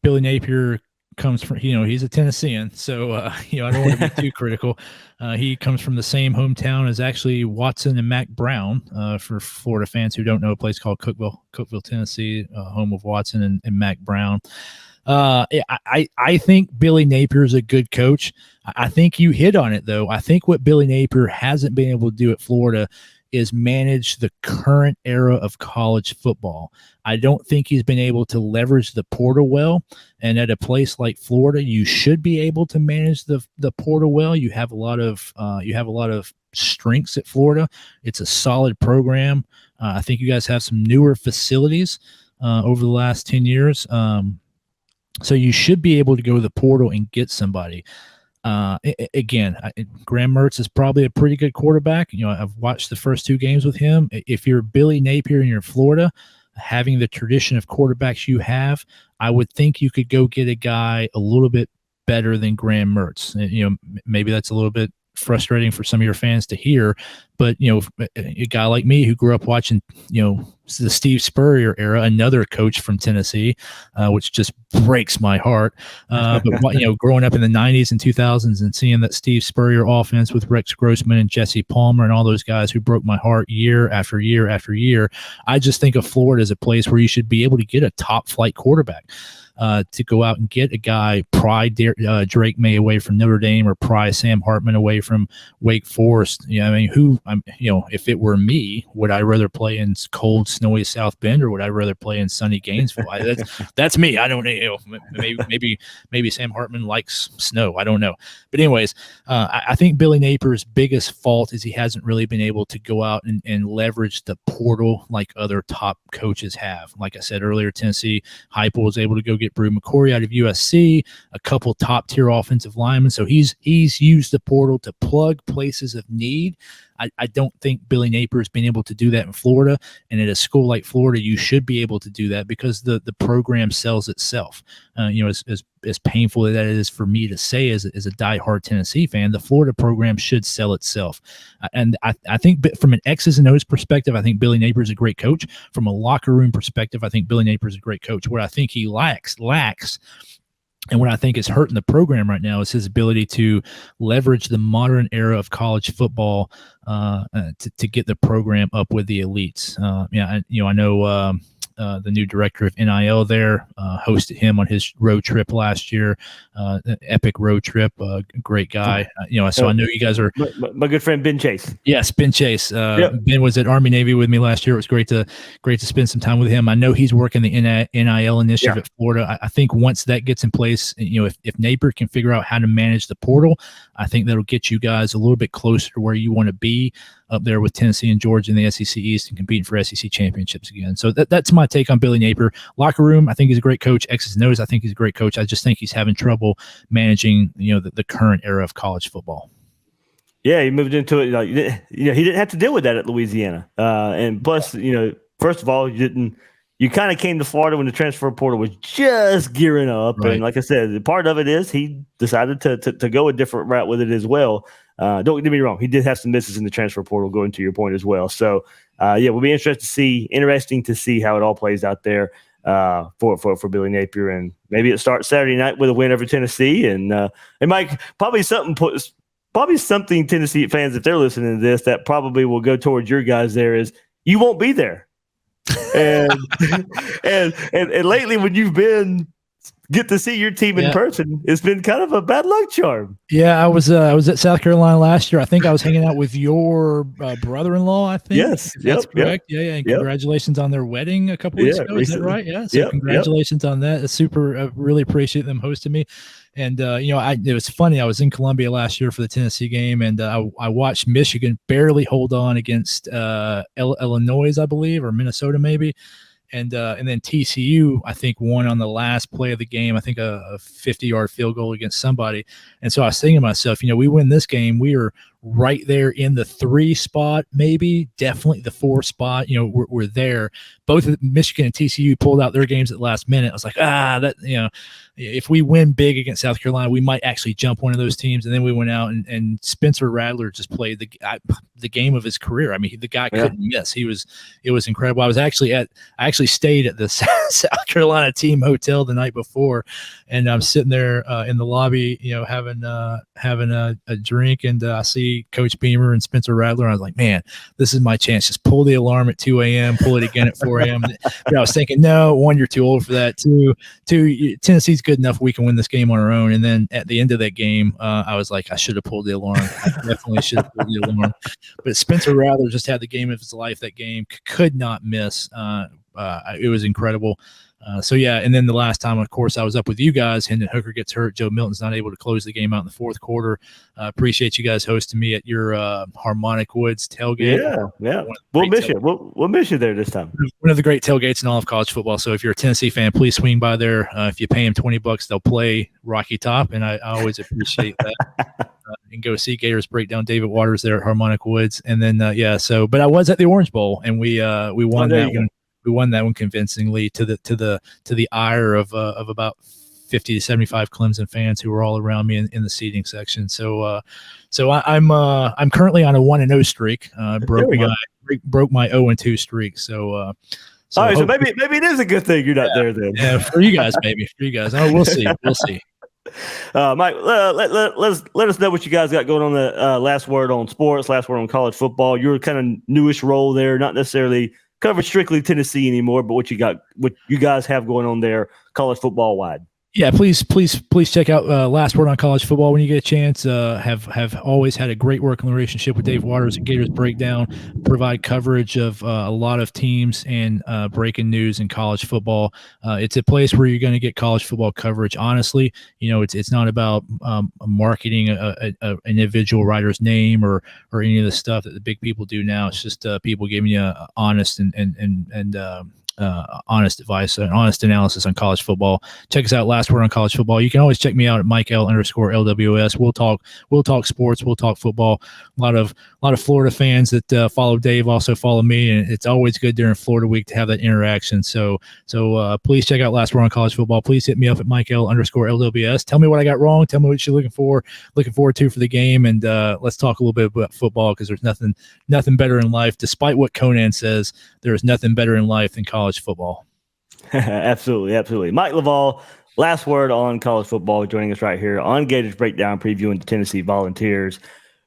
Billy Napier comes from, he's a Tennessean. So, I don't want to be too critical. He comes from the same hometown as actually Watson and Mac Brown, for Florida fans who don't know, a place called Cookeville, Tennessee, home of Watson and Mac Brown. I think Billy Napier is a good coach. I think you hit on it, though. I think what Billy Napier hasn't been able to do at Florida is manage the current era of college football. I don't think he's been able to leverage the portal well. And at a place like Florida, you should be able to manage the portal well. You have a lot of strengths at Florida. It's a solid program. I think you guys have some newer facilities over the last 10 years. So you should be able to go to the portal and get somebody. Graham Mertz is probably a pretty good quarterback. I've watched the first 2 games with him. If you're Billy Napier and you're Florida, having the tradition of quarterbacks you have, I would think you could go get a guy a little bit better than Graham Mertz. Maybe that's a little bit frustrating for some of your fans to hear, but a guy like me who grew up watching the Steve Spurrier era, another coach from Tennessee, which just breaks my heart, but growing up in the 90s and 2000s and seeing that Steve Spurrier offense with Rex Grossman and Jesse Palmer and all those guys who broke my heart year after year after year, I just think of Florida as a place where you should be able to get a top flight quarterback. To go out and get a guy, pry Drake May away from Notre Dame or pry Sam Hartman away from Wake Forest. If it were me, would I rather play in cold, snowy South Bend or would I rather play in sunny Gainesville? That's me. I don't know. Maybe Sam Hartman likes snow. I don't know. But anyways, I think Billy Napier's biggest fault is he hasn't really been able to go out and leverage the portal like other top coaches have. Like I said earlier, Tennessee, Heupel was able to go get Brew McCory out of USC, a couple top tier offensive linemen. So he's used the portal to plug places of need. I don't think Billy Napier has been able to do that in Florida. And at a school like Florida, you should be able to do that because the program sells itself. As painful as that is for me to say as a diehard Tennessee fan, the Florida program should sell itself. And I think from an X's and O's perspective, I think Billy Napier is a great coach. From a locker room perspective, I think Billy Napier is a great coach. Where I think he lacks And what I think is hurting the program right now is his ability to leverage the modern era of college football to get the program up with the elites. I know the new director of NIL there hosted him on his road trip last year, epic road trip. Great guy. So I know you guys are my good friend Ben Chase. Yes, Ben Chase. Yep. Ben was at Army Navy with me last year. It was great to spend some time with him. I know he's working the NIL initiative at Florida. I think once that gets in place, if Napier can figure out how to manage the portal, I think that'll get you guys a little bit closer to where you want to be up there with Tennessee and Georgia in the SEC East and competing for SEC championships again. So that's my take on Billy Napier. Locker room, I think he's a great coach. X's and O's, I think he's a great coach. I just think he's having trouble managing, the current era of college football. Yeah, he moved into it. He didn't have to deal with that at Louisiana. And plus, first of all, you kind of came to Florida when the transfer portal was just gearing up. Right. And like I said, part of it is he decided to go a different route with it as well. Don't get me wrong. He did have some misses in the transfer portal, going to your point as well. So, we'll be interesting to see how it all plays out there for Billy Napier. And maybe it starts Saturday night with a win over Tennessee. And Mike, probably something Tennessee fans, if they're listening to this, that probably will go towards your guys there is you won't be there. And lately when you've get to see your team in person, it's been kind of a bad luck charm. Yeah, I was at South Carolina last year. I think I was hanging out with your brother-in-law, I think. Yes. That's correct. Yep. Yeah. And congratulations on their wedding a couple weeks ago. Is that right? Yeah. So congratulations on that. It's super, really appreciate them hosting me. And, it was funny. I was in Columbia last year for the Tennessee game, and I watched Michigan barely hold on against Illinois, I believe, or Minnesota maybe. And then TCU, I think, won on the last play of the game. I think a 50-yard field goal against somebody. And so I was thinking to myself, we win this game, we are right there in the 3 spot, maybe definitely the 4 spot. We're there. Both of Michigan and TCU pulled out their games at the last minute. I was like, if we win big against South Carolina, we might actually jump one of those teams. And then we went out and Spencer Rattler just played the game of his career. I mean, the guy couldn't miss. It was incredible. I actually stayed at the South Carolina team hotel the night before, and I'm sitting there in the lobby, having a drink, and I see Coach Beamer and Spencer Rattler. And I was like, man, this is my chance. Just pull the alarm at 2 a.m., pull it again at 4 a.m. But I was thinking, no, 1, you're too old for that. Two, Tennessee's good enough. We can win this game on our own. And then at the end of that game, I was like, I should have pulled the alarm. I definitely should have pulled the alarm. But Spencer Rattler just had the game of his life that game. Could not miss. It was incredible. And then the last time, of course, I was up with you guys, Hendon Hooker gets hurt. Joe Milton's not able to close the game out in the fourth quarter. Appreciate you guys hosting me at your Harmonic Woods tailgate. Yeah. We'll miss you. We'll miss you there this time. One of the great tailgates in all of college football. So if you're a Tennessee fan, please swing by there. If you pay them $20, they'll play Rocky Top, and I always appreciate that. And go see Gators Breakdown. David Waters there at Harmonic Woods, and then but I was at the Orange Bowl, and we won that one. We won that one convincingly to the ire of about 50 to 75 Clemson fans who were all around me in the seating section. So I'm currently on a 1-0 streak. Broke my 0-2 streak. So all right, so maybe it is a good thing you're not there then. Yeah, for you guys, maybe for you guys. Oh, we'll see. Mike, let us know what you guys got going on. The last word on sports, last word on college football. Your kind of newish role there, not necessarily cover strictly Tennessee anymore, but what you guys have going on there, college football wide. Yeah, please check out Last Word on College Football when you get a chance. Have always had a great working relationship with Dave Waters at Gators Breakdown. Provide coverage of a lot of teams and breaking news in college football. It's a place where you're going to get college football coverage. Honestly, it's not about marketing an individual writer's name or any of the stuff that the big people do now. It's just people giving you honest and honest advice and honest analysis on college football. Check us out, Last Word on College Football. You can always check me out at Mike_LWS. We'll talk sports. We'll talk football. A lot of Florida fans that follow Dave also follow me, and it's always good during Florida week to have that interaction. So please check out Last Word on College Football. Please hit me up at Mike_LWS. Tell me what I got wrong. Tell me what you're looking forward to for the game, and let's talk a little bit about football, because there's nothing better in life. Despite what Conan says, there is nothing better in life than college football. Absolutely. Mike Loveall, Last word on college football, joining us right here on Gators Breakdown, previewing the Tennessee Volunteers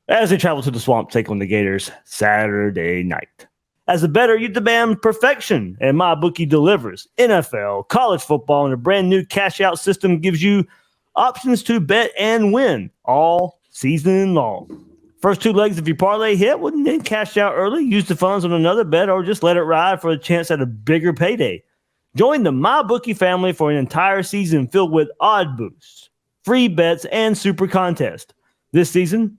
as they travel to the Swamp to take on the Gators Saturday night. As a bettor, you demand perfection, and MyBookie delivers. NFL, college football, and a brand new cash-out system gives you options to bet and win all season long. First two legs of your parlay hit, well, then cash out early, use the funds on another bet, or just let it ride for a chance at a bigger payday. Join the MyBookie family for an entire season filled with odd boosts, free bets, and super contests. This season,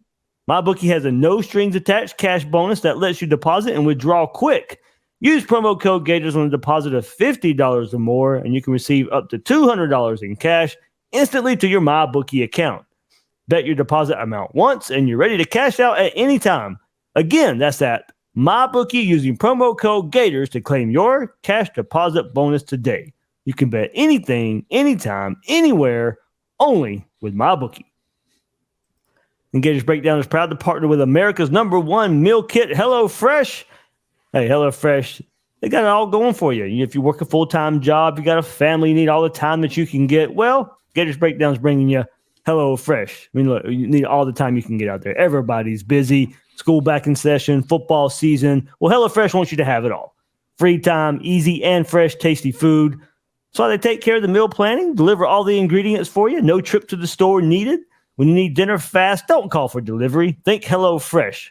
MyBookie has a no-strings-attached cash bonus that lets you deposit and withdraw quick. Use promo code Gators on a deposit of $50 or more, and you can receive up to $200 in cash instantly to your MyBookie account. Bet your deposit amount once, and you're ready to cash out at any time. Again, that's at MyBookie using promo code Gators to claim your cash deposit bonus today. You can bet anything, anytime, anywhere, only with MyBookie. And Gators Breakdown is proud to partner with America's #1 meal kit, HelloFresh. Hey, HelloFresh, they got it all going for you. If you work a full-time job, you got a family, you need all the time that you can get. Well, Gators Breakdown is bringing you HelloFresh. I mean, look, you need all the time you can get out there. Everybody's busy. School back in session, football season. Well, HelloFresh wants you to have it all. Free time, easy and fresh, tasty food. So they take care of the meal planning, deliver all the ingredients for you. No trip to the store needed. When you need dinner fast, don't call for delivery. Think HelloFresh.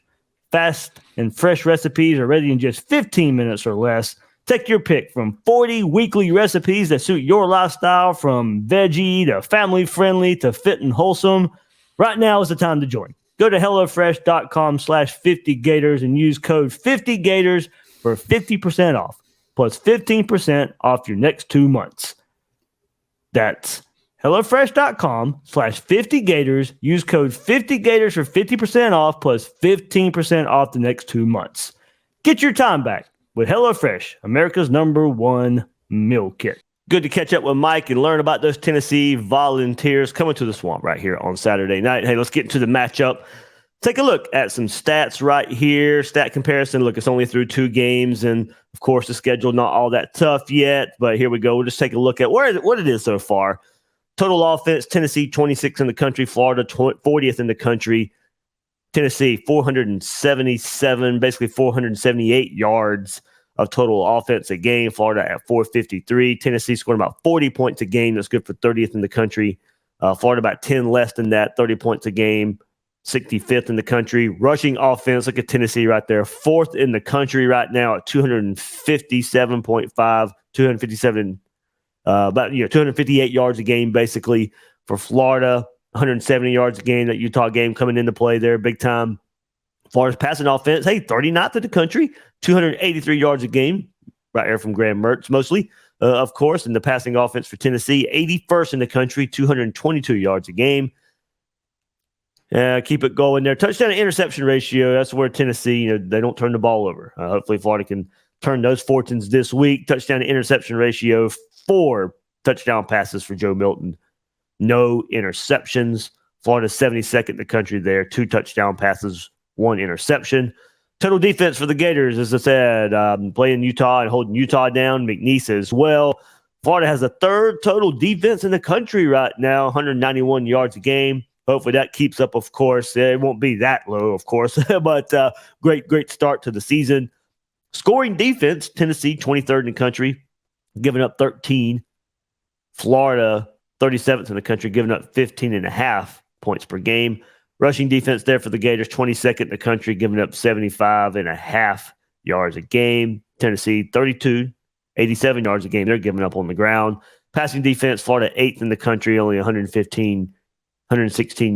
Fast and fresh recipes are ready in just 15 minutes or less. Take your pick from 40 weekly recipes that suit your lifestyle, from veggie to family-friendly to fit and wholesome. Right now is the time to join. Go to HelloFresh.com/50Gators and use code 50Gators for 50% off, plus 15% off your next 2 months. That's HelloFresh.com/50Gators. Use code 50Gators for 50% off, plus 15% off the next 2 months. Get your time back with HelloFresh, America's #1 meal kit. Good to catch up with Mike and learn about those Tennessee Volunteers coming to the Swamp right here on Saturday night. Hey, let's get into the matchup. Take a look at some stats right here. Stat comparison. Look, it's only through 2 games, and of course, the schedule not all that tough yet. But here we go. We'll just take a look at what it is so far. Total offense: Tennessee 26th in the country, Florida 40th in the country. Tennessee 477, basically 478 yards of total offense a game. Florida at 453. Tennessee scoring about 40 points a game. That's good for 30th in the country. Florida about 10 less than that, 30 points a game, 65th in the country. Rushing offense, look at Tennessee right there, 4th in the country right now at 257.5, 257, about 258 yards a game basically for Florida. 170 yards a game. That Utah game coming into play there big time. Florida's passing offense, 39th in the country, 283 yards a game, right here from Graham Mertz mostly, of course. And the passing offense for Tennessee, 81st in the country, 222 yards a game. Keep it going there. Touchdown to interception ratio, that's where Tennessee, they don't turn the ball over. Hopefully Florida can turn those fortunes this week. Touchdown to interception ratio, 4 touchdown passes for Joe Milton. No interceptions. Florida 72nd in the country there. 2 touchdown passes, 1 interception. Total defense for the Gators, as I said, playing Utah and holding Utah down. McNeese as well. Florida has the 3rd total defense in the country right now, 191 yards a game. Hopefully that keeps up, of course. It won't be that low, of course, but great start to the season. Scoring defense, Tennessee 23rd in the country, giving up 13. Florida 37th in the country, giving up 15.5 points per game. Rushing defense there for the Gators, 22nd in the country, giving up 75.5 yards a game. Tennessee, 32, 87 yards a game. They're giving up on the ground. Passing defense, Florida 8th in the country, only 116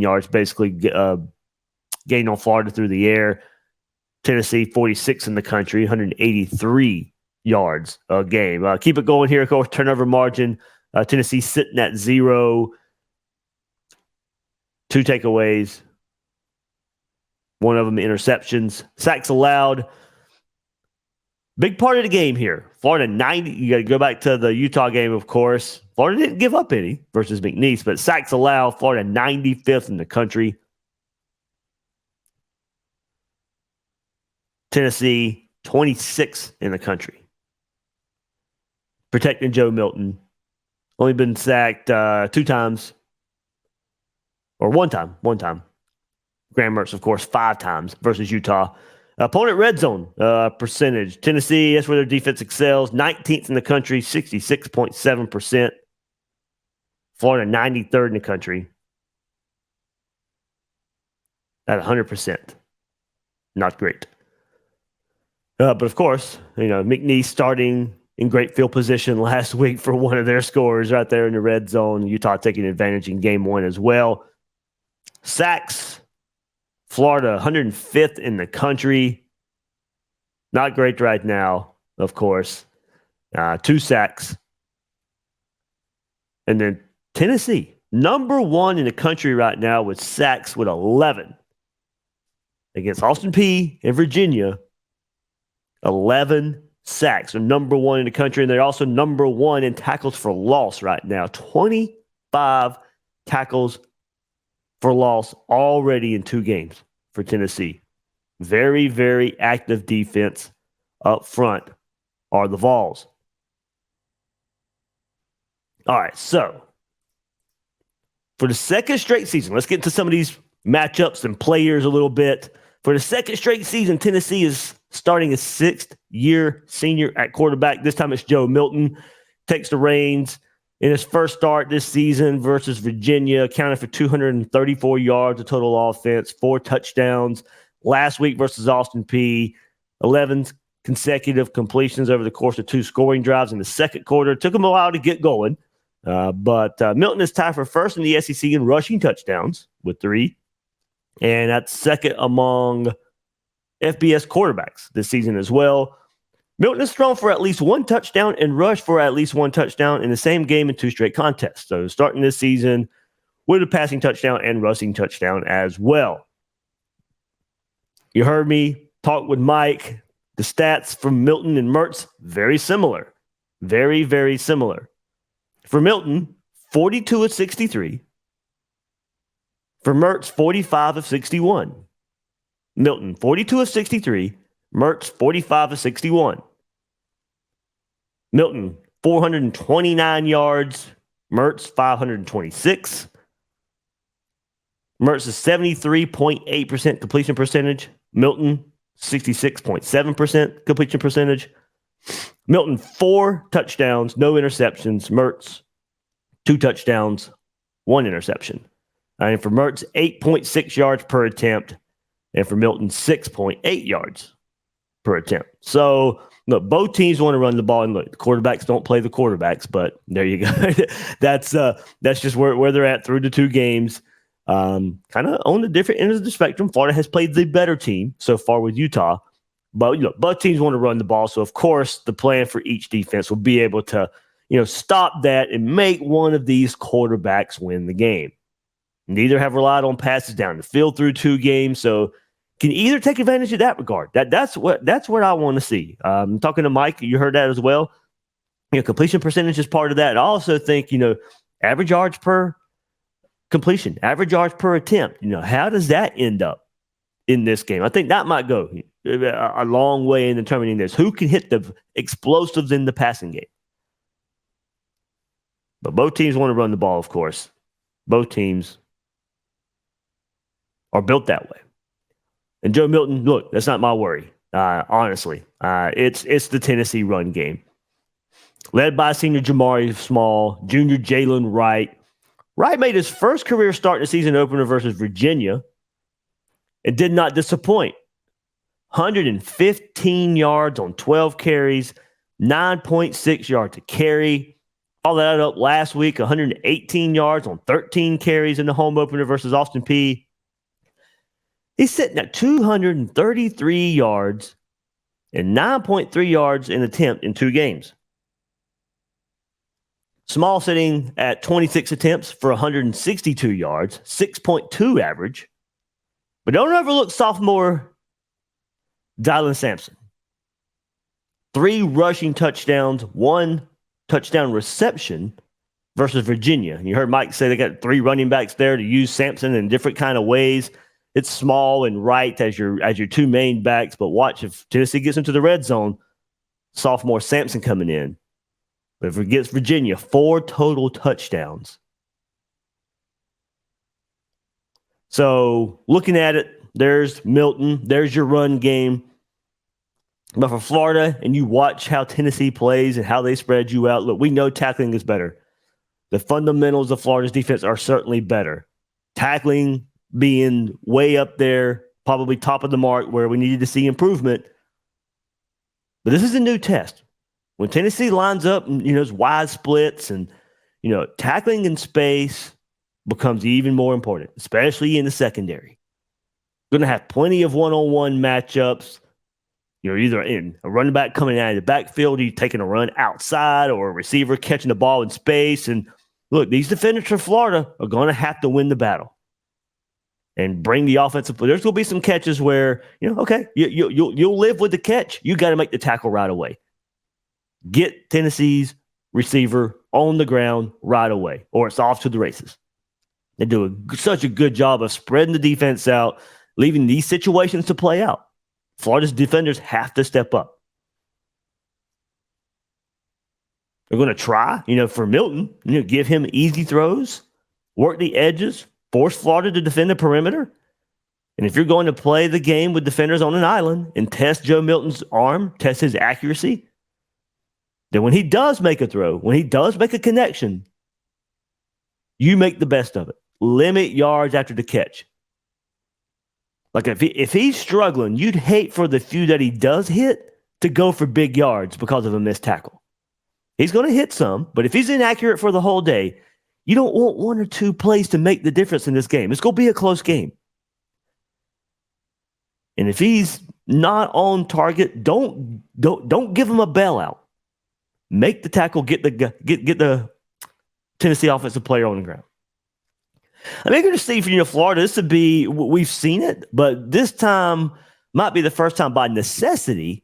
yards, basically gained on Florida through the air. Tennessee, 46th in the country, 183 yards a game. Keep it going here, of course. Turnover margin. Tennessee sitting at 0. 2 takeaways. 1 of them interceptions. Sacks allowed. Big part of the game here. Florida 90. You got to go back to the Utah game, of course. Florida didn't give up any versus McNeese, but sacks allowed. Florida 95th in the country. Tennessee 26th in the country. Protecting Joe Milton. Only been sacked 2 times. Or one time. Graham Mertz, of course, 5 times versus Utah. Opponent red zone percentage. Tennessee, that's where their defense excels. 19th in the country, 66.7%. Florida, 93rd in the country at 100%. Not great. But of course, McNeese starting in great field position last week for one of their scores right there in the red zone. Utah taking advantage in game 1 as well. Sacks, Florida, 105th in the country. Not great right now, of course. 2 sacks. And then Tennessee, number 1 in the country right now with sacks with 11. Against Austin Peay and Virginia, 11 sacks. They're number 1 in the country, and they're also number 1 in tackles for loss right now. 25 tackles for loss already in 2 games for Tennessee. Very, very active defense up front are the Vols. All right, so for the second straight season, let's get into some of these matchups and players a little bit. For the second straight season, Tennessee is starting a 6th-year senior at quarterback. This time it's Joe Milton. Takes the reins in his first start this season versus Virginia, accounted for 234 yards of total offense, 4 touchdowns. Last week versus Austin Peay, 11 consecutive completions over the course of 2 scoring drives in the second quarter. It took him a while to get going, but Milton is tied for first in the SEC in rushing touchdowns with 3, and that's second among FBS quarterbacks this season as well. Milton is thrown for at least 1 touchdown and rushed for at least 1 touchdown in the same game in 2 straight contests. So starting this season with a passing touchdown and rushing touchdown as well. You heard me talk with Mike. The stats from Milton and Mertz, very similar. Very, very similar. For Milton, 42 of 63. For Mertz, 45 of 61. Milton, 42 of 63. Mertz, 45 of 61. Milton, 429 yards. Mertz, 526. Mertz is 73.8% completion percentage. Milton, 66.7% completion percentage. Milton, 4 touchdowns, no interceptions. Mertz, 2 touchdowns, 1 interception. And for Mertz, 8.6 yards per attempt. And for Milton, 6.8 yards per attempt. So, look, both teams want to run the ball. And look, the quarterbacks don't play the quarterbacks, but there you go. That's just where they're at through the 2 games. Kind of on the different ends of the spectrum. Florida has played the better team so far with Utah. But, both teams want to run the ball. So, of course, the plan for each defense will be able to, stop that and make one of these quarterbacks win the game. Neither have relied on passes down the field through 2 games. So, can either take advantage of that regard. That's what I want to see. Talking to Mike, you heard that as well. Completion percentage is part of that. I also think, average yards per completion, average yards per attempt. How does that end up in this game? I think that might go a long way in determining this. Who can hit the explosives in the passing game? But both teams want to run the ball, of course. Both teams are built that way. And Joe Milton, look, that's not my worry. Honestly, it's the Tennessee run game, led by senior Jamari Small, junior Jalen Wright. Wright made his first career start in the season opener versus Virginia and did not disappoint. 115 yards on 12 carries, 9.6 yards to carry. All that up last week, 118 yards on 13 carries in the home opener versus Austin Peay. He's sitting at 233 yards and 9.3 yards in attempt in 2 games. Small sitting at 26 attempts for 162 yards, 6.2 average. But don't overlook sophomore Dylan Sampson. 3 rushing touchdowns, 1 touchdown reception versus Virginia. You heard Mike say they got 3 running backs there to use Sampson in different kind of ways. It's Small and Wright as your 2 main backs, but watch if Tennessee gets into the red zone, sophomore Sampson coming in. But if it gets Virginia, 4 total touchdowns. So looking at it, there's Milton, there's your run game. But for Florida, and you watch how Tennessee plays and how they spread you out, look, we know tackling is better. The fundamentals of Florida's defense are certainly better. Tackling being way up there, probably top of the mark where we needed to see improvement. But this is a new test. When Tennessee lines up and, it's wide splits and, tackling in space becomes even more important, especially in the secondary. Going to have plenty of one-on-one matchups. You're either in a running back coming out of the backfield, you taking a run outside, or a receiver catching the ball in space. And look, these defenders for Florida are going to have to win the battle and bring the offensive play. There's going to be some catches where, okay, you'll live with the catch. You got to make the tackle right away. Get Tennessee's receiver on the ground right away, or it's off to the races. They do such a good job of spreading the defense out, leaving these situations to play out. Florida's defenders have to step up. They're going to try, for Milton, give him easy throws, work the edges, force Florida to defend the perimeter. And if you're going to play the game with defenders on an island and test Joe Milton's arm, test his accuracy, then when he does make a throw, when he does make a connection, you make the best of it. Limit yards after the catch. Like if he's struggling, you'd hate for the few that he does hit to go for big yards because of a missed tackle. He's going to hit some, but if he's inaccurate for the whole day, you don't want 1 or 2 plays to make the difference in this game. It's going to be a close game. And if he's not on target, don't give him a bailout. Make the tackle, get the Tennessee offensive player on the ground. I'm eager to see for Florida. This would be, we've seen it, but this time might be the first time by necessity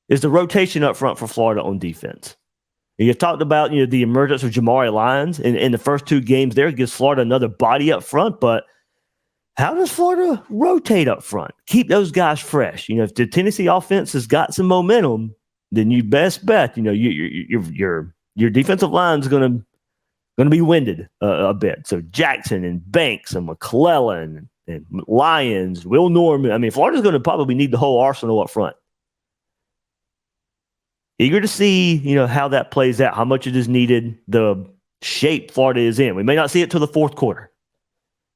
is the rotation up front for Florida on defense. You talked about the emergence of Jamari Lyons in the first 2 games there. It gives Florida another body up front, but how does Florida rotate up front? Keep those guys fresh. If the Tennessee offense has got some momentum, then you best bet your defensive line is going to be winded a bit. So Jackson and Banks and McClellan and Lyons, Will Norman. I mean, Florida's going to probably need the whole arsenal up front. Eager to see, how that plays out, how much it is needed, the shape Florida is in. We may not see it till the fourth quarter,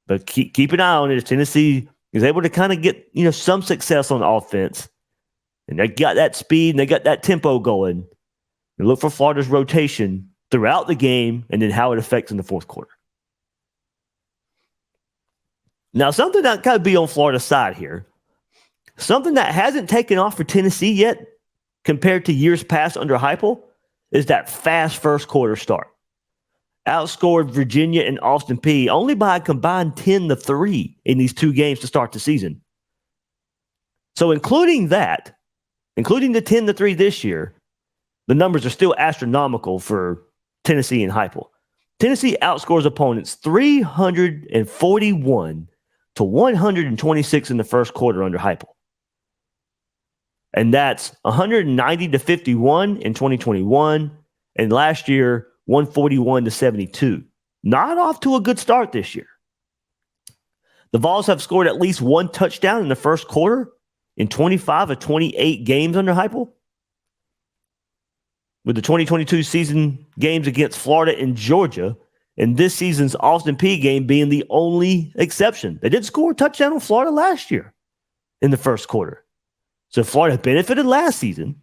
but keep an eye on it as Tennessee is able to kind of get, some success on offense. And they got that speed and they got that tempo going. And look for Florida's rotation throughout the game and then how it affects in the fourth quarter. Now, something that kind of be on Florida's side here, something that hasn't taken off for Tennessee yet compared to years past under Heupel is that fast first quarter start. Outscored Virginia and Austin Peay only by a combined 10-3 in these 2 games to start the season. So including the 10-3 this year, the numbers are still astronomical for Tennessee and Heupel. Tennessee outscores opponents 341-126 in the first quarter under Heupel. And that's 190-51 in 2021, and last year 141-72. Not off to a good start this year. The Vols have scored at least 1 touchdown in the first quarter in 25 of 28 games under Heupel, with the 2022 season games against Florida and Georgia, and this season's Austin Peay game being the only exception. They did score a touchdown on Florida last year in the first quarter. So Florida benefited last season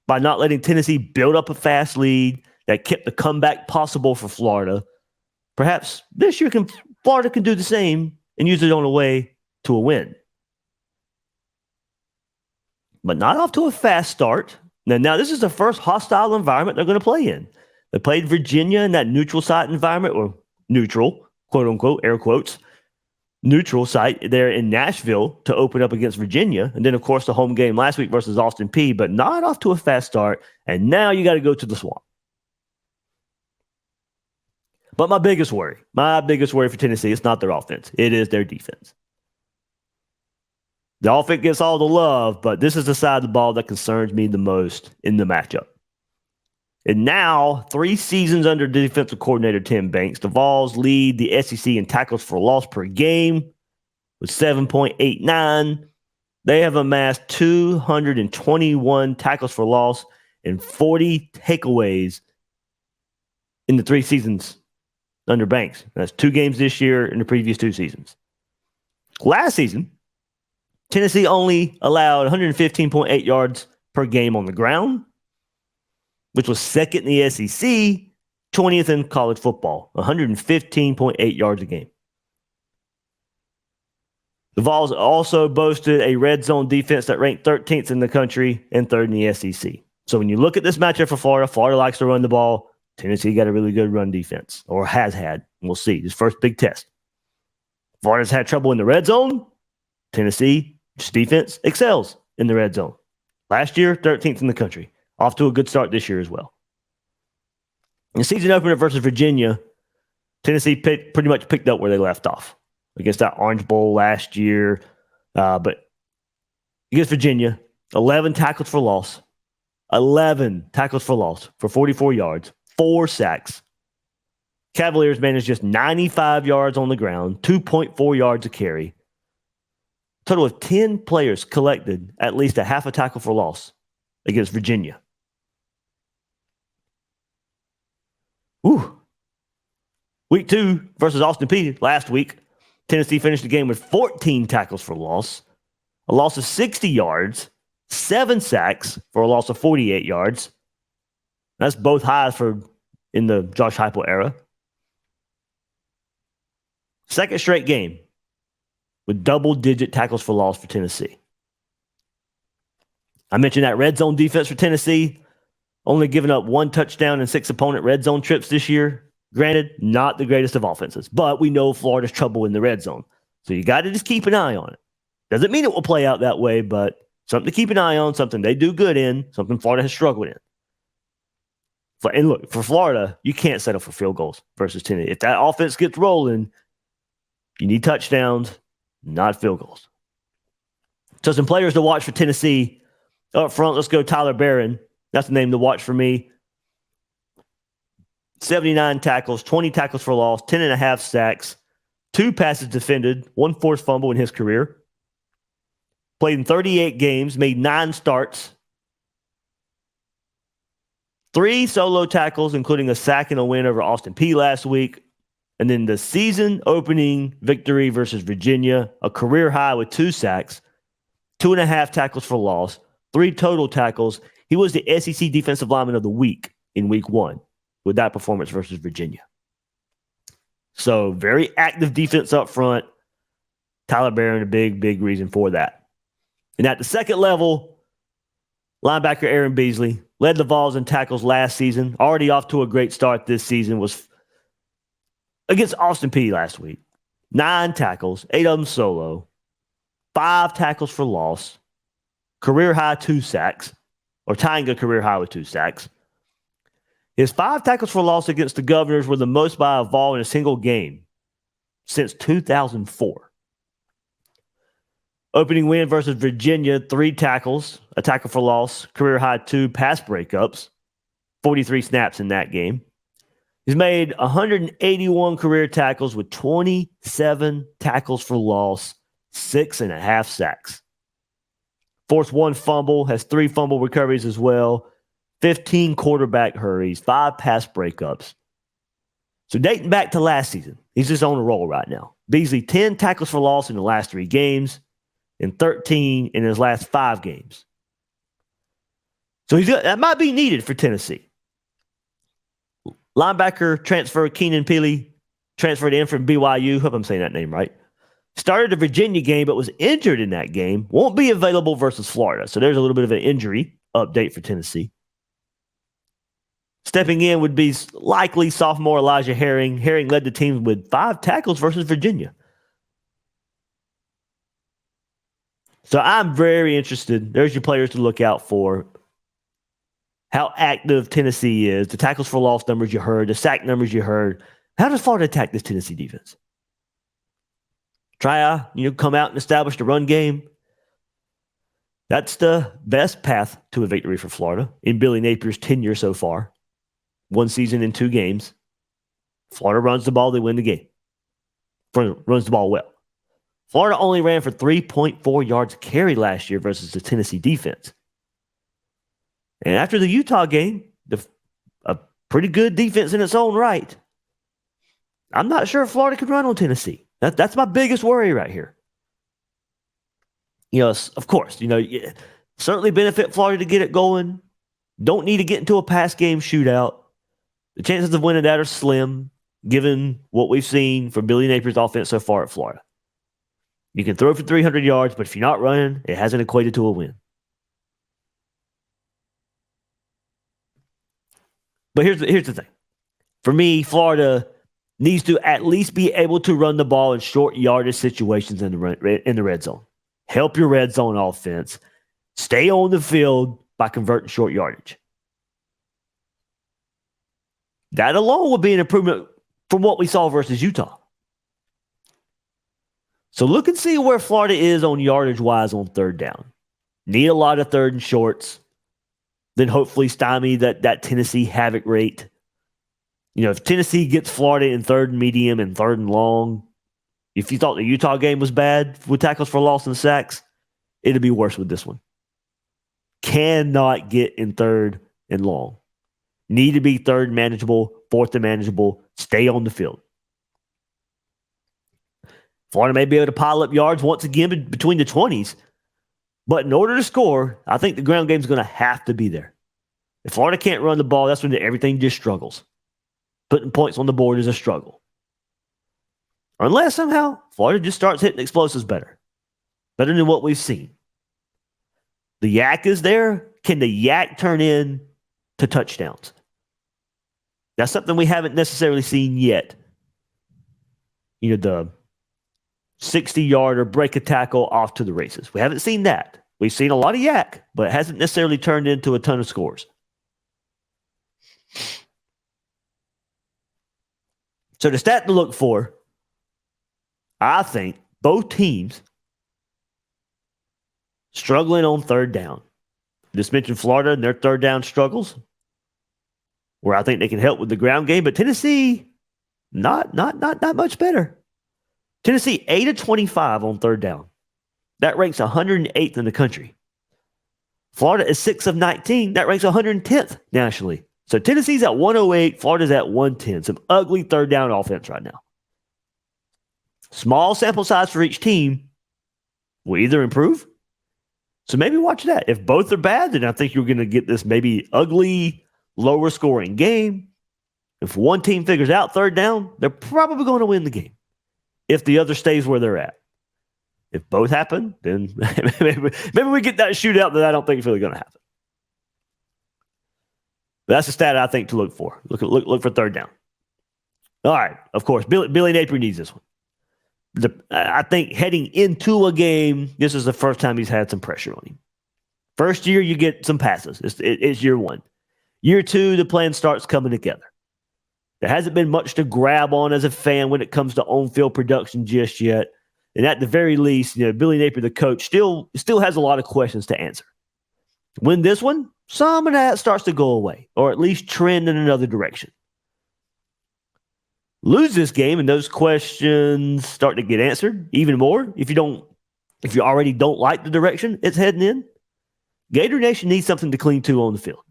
by not letting Tennessee build up a fast lead that kept the comeback possible for Florida. Perhaps this year Florida can do the same and use it on the way to a win. But not off to a fast start. Now this is the first hostile environment they're going to play in. They played Virginia in that neutral site environment, or neutral, quote unquote, air quotes, neutral site there in Nashville to open up against Virginia. And then, of course, the home game last week versus Austin Peay, but not off to a fast start. And now you got to go to the Swamp. But my biggest worry for Tennessee, it's not their offense. It is their defense. The offense gets all the love, but this is the side of the ball that concerns me the most in the matchup. And now, 3 seasons under defensive coordinator Tim Banks, the Vols lead the SEC in tackles for loss per game with 7.89. They have amassed 221 tackles for loss and 40 takeaways in the 3 seasons under Banks. That's 2 games this year and the previous 2 seasons. Last season, Tennessee only allowed 115.8 yards per game on the ground, which was second in the SEC, 20th in college football, 115.8 yards a game. The Vols also boasted a red zone defense that ranked 13th in the country and 3rd in the SEC. So when you look at this matchup for Florida, Florida likes to run the ball. Tennessee got a really good run defense, or has had. We'll see. This first big test. Florida's had trouble in the red zone. Tennessee, defense, excels in the red zone. Last year, 13th in the country. Off to a good start this year as well. In the season opener versus Virginia, Tennessee pretty much picked up where they left off against that Orange Bowl last year. But against Virginia, 11 tackles for loss. 11 tackles for loss for 44 yards, 4 sacks. Cavaliers managed just 95 yards on the ground, 2.4 yards a carry. A total of 10 players collected at least a half a tackle for loss against Virginia. Whew. Week 2 versus Austin Peay last week, Tennessee finished the game with 14 tackles for loss, a loss of 60 yards, 7 sacks for a loss of 48 yards. That's both highs in the Josh Heupel era. Second straight game with double-digit tackles for loss for Tennessee. I mentioned that red zone defense for Tennessee, only giving up 1 touchdown and 6 opponent red zone trips this year. Granted, not the greatest of offenses, but we know Florida's trouble in the red zone. So you got to just keep an eye on it. Doesn't mean it will play out that way, but something to keep an eye on, something they do good in, something Florida has struggled in. And look, for Florida, you can't settle for field goals versus Tennessee. If that offense gets rolling, you need touchdowns, not field goals. So some players to watch for Tennessee. Up front, let's go Tyler Barron. That's the name to watch for me. 79 tackles, 20 tackles for loss, 10.5 sacks, 2 passes defended, 1 forced fumble in his career. Played in 38 games, made 9 starts. 3 solo tackles, including a sack and a win over Austin Peay last week. And then the season opening victory versus Virginia, a career high with 2 sacks, 2.5 tackles for loss, 3 total tackles. He was the SEC Defensive Lineman of the Week in week 1 with that performance versus Virginia. So very active defense up front. Tyler Barron, a big, big reason for that. And at the second level, linebacker Aaron Beasley led the Vols in tackles last season. Already off to a great start this season. Was against Austin Peay last week. 9 tackles, 8 of them solo, 5 tackles for loss, career high 2 sacks, or tying a career high with 2 sacks. His 5 tackles for loss against the Governors were the most by a Vol in a single game since 2004. Opening win versus Virginia, 3 tackles, a tackle for loss, career high 2 pass breakups, 43 snaps in that game. He's made 181 career tackles with 27 tackles for loss, 6.5 sacks. Forced 1 fumble, has 3 fumble recoveries as well, 15 quarterback hurries, 5 pass breakups. So dating back to last season, he's just on a roll right now. Beasley, 10 tackles for loss in the last 3 games and 13 in his last 5 games. So that might be needed for Tennessee. Linebacker transfer Keenan Pili transferred in from BYU. Hope I'm saying that name right. Started the Virginia game, but was injured in that game. Won't be available versus Florida. So there's a little bit of an injury update for Tennessee. Stepping in would be likely sophomore Elijah Herring. Herring led the team with 5 tackles versus Virginia. So I'm very interested. There's your players to look out for. How active Tennessee is, the tackles for loss numbers you heard, the sack numbers you heard. How does Florida attack this Tennessee defense? Try come out and establish the run game. That's the best path to a victory for Florida in Billy Napier's tenure so far. one season in 2 games. Florida runs the ball, they win the game. Runs the ball well. Florida only ran for 3.4 yards carry last year versus the Tennessee defense. And after the Utah game, a pretty good defense in its own right, I'm not sure if Florida could run on Tennessee. That's my biggest worry right here. Of course, certainly benefit Florida to get it going. Don't need to get into a pass game shootout. The chances of winning that are slim, given what we've seen from Billy Napier's offense so far at Florida. You can throw for 300 yards, but if you're not running, it hasn't equated to a win. But here's the thing. For me, Florida needs to at least be able to run the ball in short yardage situations in the red zone. Help your red zone offense. Stay on the field by converting short yardage. That alone would be an improvement from what we saw versus Utah. So look and see where Florida is on yardage-wise on third down. Need a lot of third and shorts. Then hopefully stymie that Tennessee havoc rate. If Tennessee gets Florida in third and medium and third and long, if you thought the Utah game was bad with tackles for loss and sacks, it'll be worse with this one. Cannot get in third and long. Need to be third and manageable, fourth and manageable. Stay on the field. Florida may be able to pile up yards once again between the 20s. But in order to score, I think the ground game is going to have to be there. If Florida can't run the ball, that's when everything just struggles. Putting points on the board is a struggle. Unless somehow Florida just starts hitting explosives better. Better than what we've seen. The yak is there. Can the yak turn in to touchdowns? That's something we haven't necessarily seen yet. The 60-yarder, break a tackle off to the races. We haven't seen that. We've seen a lot of yak, but it hasn't necessarily turned into a ton of scores. So the stat to look for, I think, both teams struggling on third down. Just mentioned Florida and their third down struggles, where I think they can help with the ground game, but Tennessee, not much better. Tennessee 8 of 25 on third down. That ranks 108th in the country. Florida is 6 of 19. That ranks 110th nationally. So Tennessee's at 108. Florida's at 110. Some ugly third down offense right now. Small sample size for each team will either improve. So maybe watch that. If both are bad, then I think you're going to get this maybe ugly, lower scoring game. If one team figures out third down, they're probably going to win the game. If the other stays where they're at. If both happen, then maybe we get that shootout that I don't think is really going to happen. But that's the stat I think to look for. Look for third down. All right. Of course, Billy Napier needs this one. I think heading into a game, this is the first time he's had some pressure on him. First year, you get some passes. It's year one. Year two, the plan starts coming together. There hasn't been much to grab on as a fan when it comes to on-field production just yet. And at the very least, Billy Napier, the coach, still has a lot of questions to answer. Win this one, some of that starts to go away, or at least trend in another direction. Lose this game, and those questions start to get answered even more. If you already don't like the direction it's heading in, Gator Nation needs something to cling to on the field.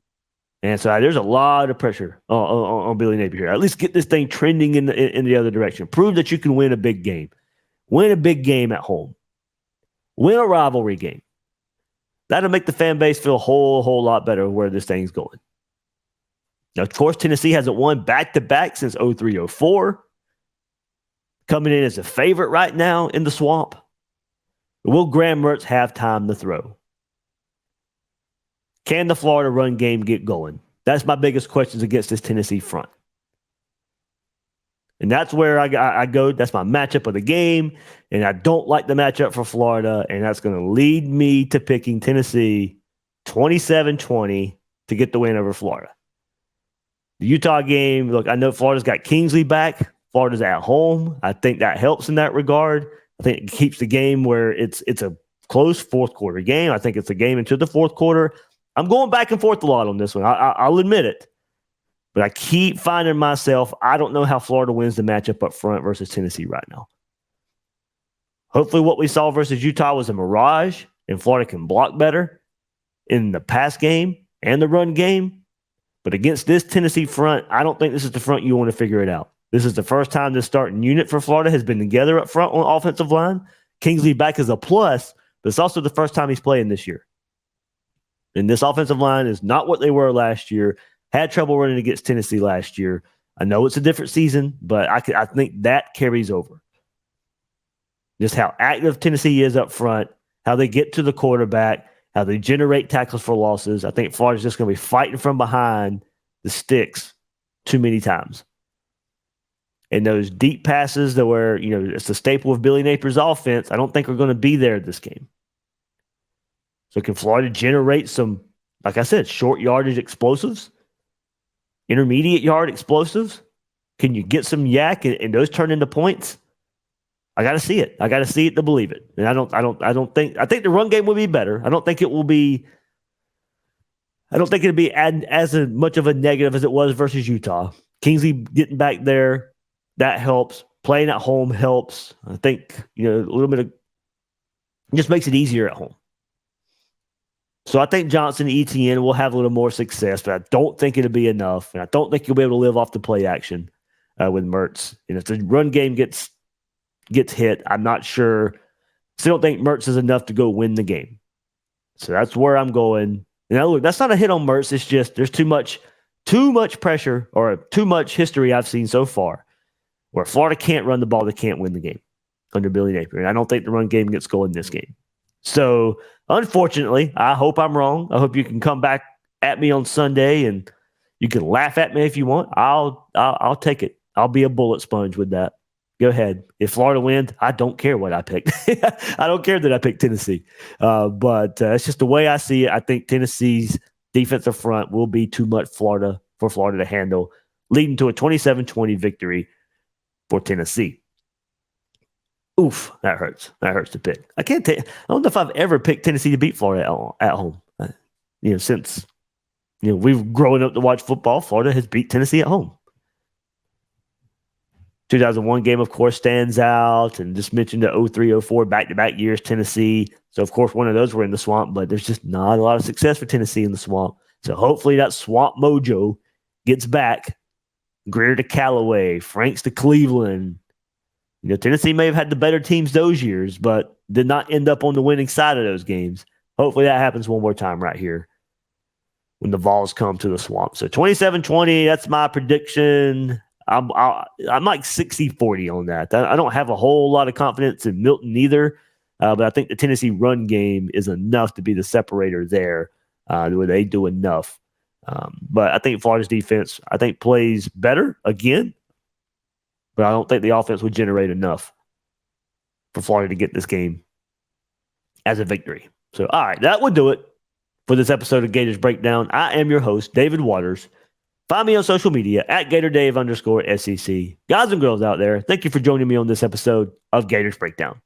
And so there's a lot of pressure on Billy Napier here. At least get this thing trending in the other direction. Prove that you can win a big game. Win a big game at home. Win a rivalry game. That'll make the fan base feel a whole lot better where this thing's going. Now, of course, Tennessee hasn't won back-to-back since 03-04. Coming in as a favorite right now in the swamp. Will Graham Mertz have time to throw? Can the Florida run game get going? That's my biggest questions against this Tennessee front. And that's where I go. That's my matchup of the game. And I don't like the matchup for Florida. And that's going to lead me to picking Tennessee 27-20 to get the win over Florida. The Utah game, look, I know Florida's got Kingsley back. Florida's at home. I think that helps in that regard. I think it keeps the game where it's a close fourth quarter game. I think it's a game into the fourth quarter. I'm going back and forth a lot on this one. I'll admit it. But I keep finding myself, I don't know how Florida wins the matchup up front versus Tennessee right now. Hopefully what we saw versus Utah was a mirage, and Florida can block better in the pass game and the run game. But against this Tennessee front, I don't think this is the front you want to figure it out. This is the first time this starting unit for Florida has been together up front on offensive line. Kingsley back is a plus, but it's also the first time he's playing this year. And this offensive line is not what they were last year. Had trouble running against Tennessee last year. I know it's a different season, but I think that carries over. Just how active Tennessee is up front, how they get to the quarterback, how they generate tackles for losses. I think Florida's just going to be fighting from behind the sticks too many times. And those deep passes that were, it's the staple of Billy Napier's offense, I don't think are going to be there this game. So can Florida generate some, like I said, short yardage explosives? Intermediate yard explosives? Can you get some yak and those turn into points? I got to see it. I got to see it to believe it. And I think the run game will be better. I don't think it'll be as much of a negative as it was versus Utah. Kingsley getting back there, that helps. Playing at home helps. I think, a little bit of, just makes it easier at home. So I think Johnson and ETN will have a little more success, but I don't think it'll be enough. And I don't think you'll be able to live off the play action with Mertz. And if the run game gets hit, I'm not sure. Still don't think Mertz is enough to go win the game. So that's where I'm going. And look, that's not a hit on Mertz. It's just there's too much pressure or too much history I've seen so far where Florida can't run the ball. They can't win the game under Billy Napier. And I don't think the run game gets going this game. So unfortunately, I hope I'm wrong. I hope you can come back at me on Sunday and you can laugh at me if you want. I'll take it. I'll be a bullet sponge with that. Go ahead. If Florida wins, I don't care what I picked. I don't care that I picked Tennessee. But it's just the way I see it. I think Tennessee's defensive front will be too much for Florida to handle, leading to a 27-20 victory for Tennessee. Oof, that hurts. That hurts to pick. I don't know if I've ever picked Tennessee to beat Florida at home. Since we've grown up to watch football, Florida has beat Tennessee at home. 2001 game, of course, stands out, and just mentioned the 03-04 back-to-back years, Tennessee. So, of course, one of those were in the swamp, but there's just not a lot of success for Tennessee in the swamp. So, hopefully that swamp mojo gets back. Greer to Callaway, Franks to Cleveland. Tennessee may have had the better teams those years, but did not end up on the winning side of those games. Hopefully that happens one more time right here when the Vols come to the swamp. So 27-20, that's my prediction. I'm like 60-40 on that. I don't have a whole lot of confidence in Milton either, but I think the Tennessee run game is enough to be the separator there, where they do enough. But I think Florida's defense, plays better again, but I don't think the offense would generate enough for Florida to get this game as a victory. So, all right, that would do it for this episode of Gators Breakdown. I am your host, David Waters. Find me on social media at GatorDave_SEC. Guys and girls out there, thank you for joining me on this episode of Gators Breakdown.